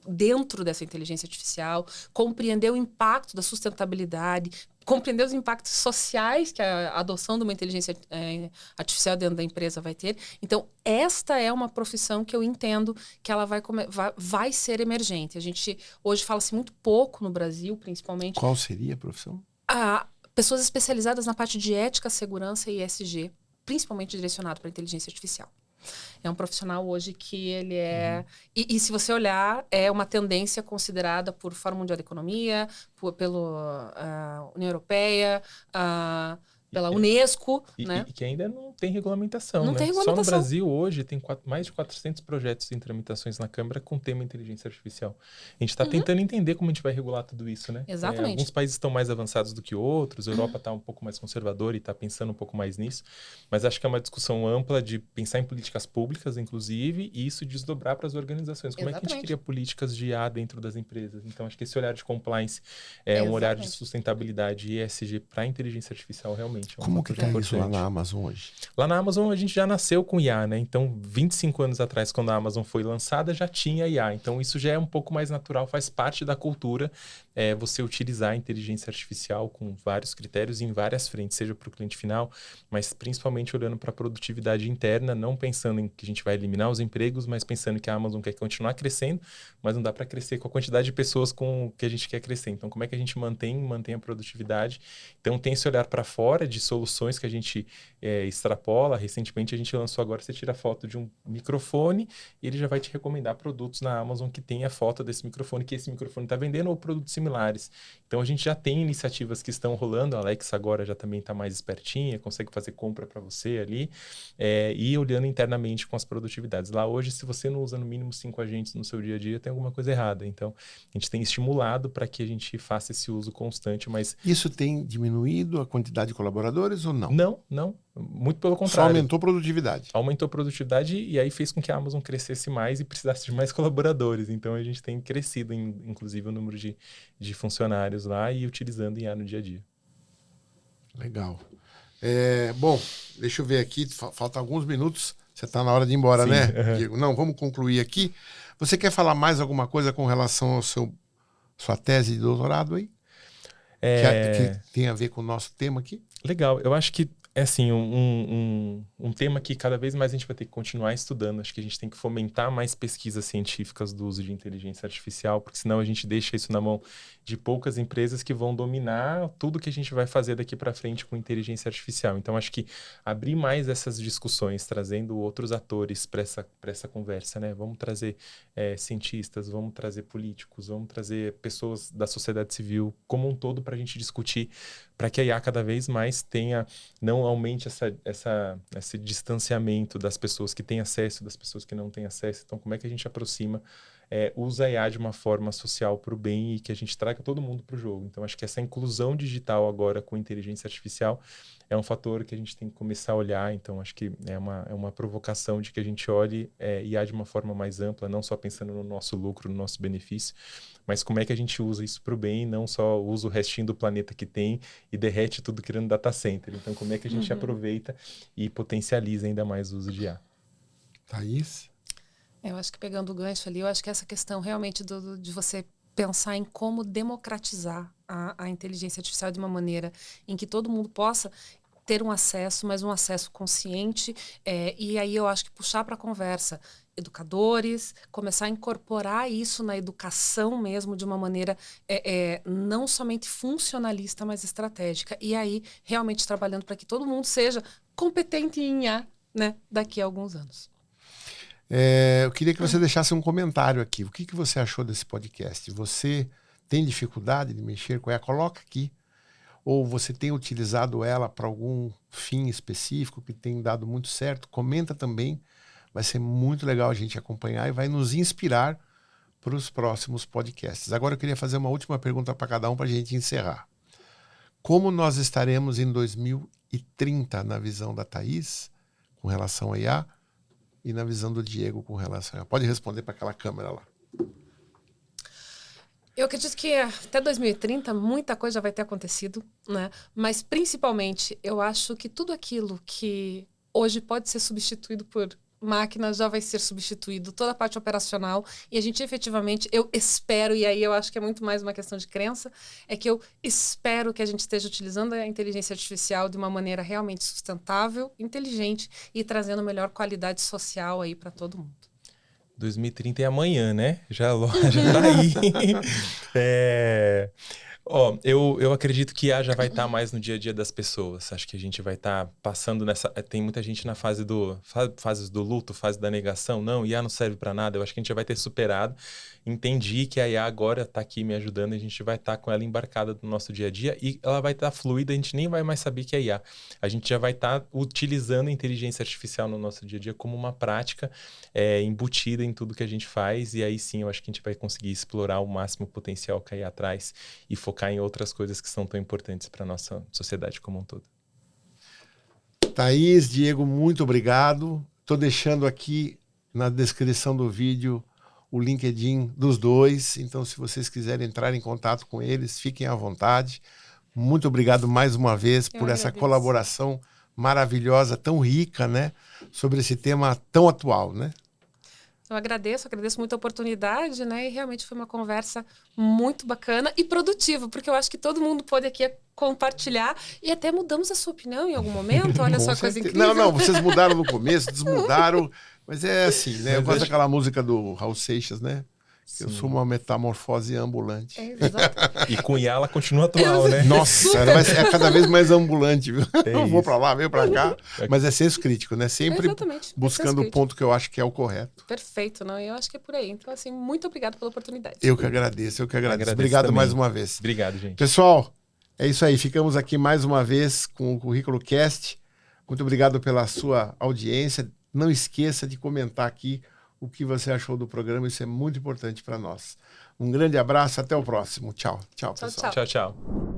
dentro dessa inteligência artificial, compreender o impacto da sustentabilidade, compreender os impactos sociais que a adoção de uma inteligência artificial dentro da empresa vai ter. Então, esta é uma profissão que eu entendo que ela vai ser emergente. A gente hoje fala-se muito pouco no Brasil, principalmente. Qual seria a profissão? Pessoas especializadas na parte de ética, segurança e ESG, principalmente direcionado para a inteligência artificial. É um profissional hoje que ele é... E se você olhar, é uma tendência considerada por Fórum Mundial da Economia, pela União Europeia, pela Unesco, né? E que ainda não tem regulamentação, não né? Tem regulamentação. Só no Brasil hoje tem mais de 400 projetos em tramitações na Câmara com tema inteligência artificial. A gente está tentando entender como a gente vai regular tudo isso, né? Exatamente. Alguns países estão mais avançados do que outros, a Europa está um pouco mais conservadora e está pensando um pouco mais nisso, mas acho que é uma discussão ampla de pensar em políticas públicas, inclusive, e isso desdobrar para as organizações. Como é que a gente cria políticas de IA dentro das empresas? Então, acho que esse olhar de compliance é um olhar de sustentabilidade e ESG para a inteligência artificial realmente. Como que está isso lá na Amazon hoje? Lá na Amazon a gente já nasceu com IA, né? Então, 25 anos atrás, quando a Amazon foi lançada, já tinha IA. Então, isso já é um pouco mais natural, faz parte da cultura você utilizar a inteligência artificial com vários critérios em várias frentes, seja para o cliente final, mas principalmente olhando para a produtividade interna, não pensando em que a gente vai eliminar os empregos, mas pensando que a Amazon quer continuar crescendo, mas não dá para crescer com a quantidade de pessoas com que a gente quer crescer. Então, como é que a gente mantém a produtividade? Então, tem esse olhar para fora de soluções que a gente extrapola. Recentemente, a gente lançou agora, você tira foto de um microfone e ele já vai te recomendar produtos na Amazon que tem a foto desse microfone, que esse microfone está vendendo, ou produtos similares. Então, a gente já tem iniciativas que estão rolando. A Alexa agora já também está mais espertinha, consegue fazer compra para você ali, e olhando internamente com as produtividades. Lá hoje, se você não usa no mínimo 5 agentes no seu dia a dia, tem alguma coisa errada. Então, a gente tem estimulado para que a gente faça esse uso constante, mas... Isso tem diminuído a quantidade de colaboradores ou não? Não. Muito pelo contrário. Só aumentou a produtividade. Aumentou a produtividade e aí fez com que a Amazon crescesse mais e precisasse de mais colaboradores. Então, a gente tem crescido, inclusive, o número de funcionários lá e utilizando IA no dia a dia. Legal. Bom, deixa eu ver aqui. Faltam alguns minutos. Você está na hora de ir embora, né, Diego? Não, vamos concluir aqui. Você quer falar mais alguma coisa com relação ao sua tese de doutorado aí? Que tem a ver com o nosso tema aqui? Legal. Eu acho que é assim, um tema que cada vez mais a gente vai ter que continuar estudando. Acho que a gente tem que fomentar mais pesquisas científicas do uso de inteligência artificial, porque senão a gente deixa isso na mão de poucas empresas que vão dominar tudo que a gente vai fazer daqui para frente com inteligência artificial. Então, acho que abrir mais essas discussões, trazendo outros atores para essa conversa, né? Vamos trazer cientistas, vamos trazer políticos, vamos trazer pessoas da sociedade civil como um todo para a gente discutir, para que a IA cada vez mais não aumente esse distanciamento das pessoas que têm acesso, das pessoas que não têm acesso. Então, como é que a gente aproxima, usa a IA de uma forma social para o bem e que a gente traga todo mundo para o jogo. Então, acho que essa inclusão digital agora com inteligência artificial é um fator que a gente tem que começar a olhar. Então, acho que é uma provocação de que a gente olhe IA de uma forma mais ampla, não só pensando no nosso lucro, no nosso benefício, mas como é que a gente usa isso para o bem, não só usa o restinho do planeta que tem e derrete tudo criando data center. Então, como é que a gente aproveita e potencializa ainda mais o uso de IA? Thaís? Eu acho que pegando o gancho ali, eu acho que essa questão realmente de você pensar em como democratizar a inteligência artificial de uma maneira em que todo mundo possa ter um acesso, mas um acesso consciente, e aí eu acho que puxar para a conversa educadores, começar a incorporar isso na educação mesmo de uma maneira não somente funcionalista, mas estratégica. E aí, realmente trabalhando para que todo mundo seja competente em IA, né, daqui a alguns anos. Eu queria que você deixasse um comentário aqui. O que você achou desse podcast? Você tem dificuldade de mexer com IA? Coloca aqui. ou você tem utilizado ela para algum fim específico que tem dado muito certo, comenta também. Vai ser muito legal a gente acompanhar e vai nos inspirar para os próximos podcasts. Agora eu queria fazer uma última pergunta para cada um para a gente encerrar. Como nós estaremos em 2030 na visão da Thaís com relação a IA e na visão do Diego com relação a IA? Pode responder para aquela câmera lá. Eu acredito que até 2030 muita coisa já vai ter acontecido, né? Mas principalmente eu acho que tudo aquilo que hoje pode ser substituído por máquina já vai ser substituído, toda a parte operacional, e a gente efetivamente, eu espero, e aí eu acho que é muito mais uma questão de crença, é que eu espero que a gente esteja utilizando a inteligência artificial de uma maneira realmente sustentável, inteligente e trazendo melhor qualidade social aí para todo mundo. 2030 é amanhã, né? Já tá aí. Eu acredito que IA já vai estar mais no dia a dia das pessoas. Acho que a gente vai estar passando nessa... Tem muita gente na fases do luto, fase da negação. Não, IA não serve para nada. Eu acho que a gente já vai ter superado. Entendi que a IA agora está aqui me ajudando. A gente vai estar com ela embarcada no nosso dia a dia e ela vai estar fluida. A gente nem vai mais saber que é IA. A gente já vai estar utilizando a inteligência artificial no nosso dia a dia como uma prática embutida em tudo que a gente faz. E aí sim, eu acho que a gente vai conseguir explorar o máximo potencial que a IA traz e focar em outras coisas que são tão importantes para a nossa sociedade como um todo. Thaís, Diego, muito obrigado. Estou deixando aqui na descrição do vídeo o LinkedIn dos dois. Então, se vocês quiserem entrar em contato com eles, fiquem à vontade. Muito obrigado mais uma vez por essa colaboração maravilhosa, tão rica, né? Sobre esse tema tão atual, né? Eu agradeço muito a oportunidade, né? E realmente foi uma conversa muito bacana e produtiva, porque eu acho que todo mundo pode aqui compartilhar e até mudamos a sua opinião em algum momento. Olha só, coisa incrível. Não, vocês mudaram no começo, desmudaram, mas é assim, né? Eu gosto daquela música do Raul Seixas, né? Sim. Eu sou uma metamorfose ambulante. Exato. E com IA ela continua atual, né? Nossa, ela é cada vez mais ambulante, viu? Eu vou pra lá, venho pra cá. Mas é senso crítico, né? Sempre buscando o ponto que eu acho que é o correto. Perfeito, não? Eu acho que é por aí. Então, assim, muito obrigado pela oportunidade. Eu que agradeço. Obrigado também. Mais uma vez. Obrigado, gente. Pessoal, é isso aí. Ficamos aqui mais uma vez com o Currículo Cast. Muito obrigado pela sua audiência. Não esqueça de comentar aqui o que você achou do programa, isso é muito importante para nós. Um grande abraço, até o próximo. Tchau, pessoal. Tchau.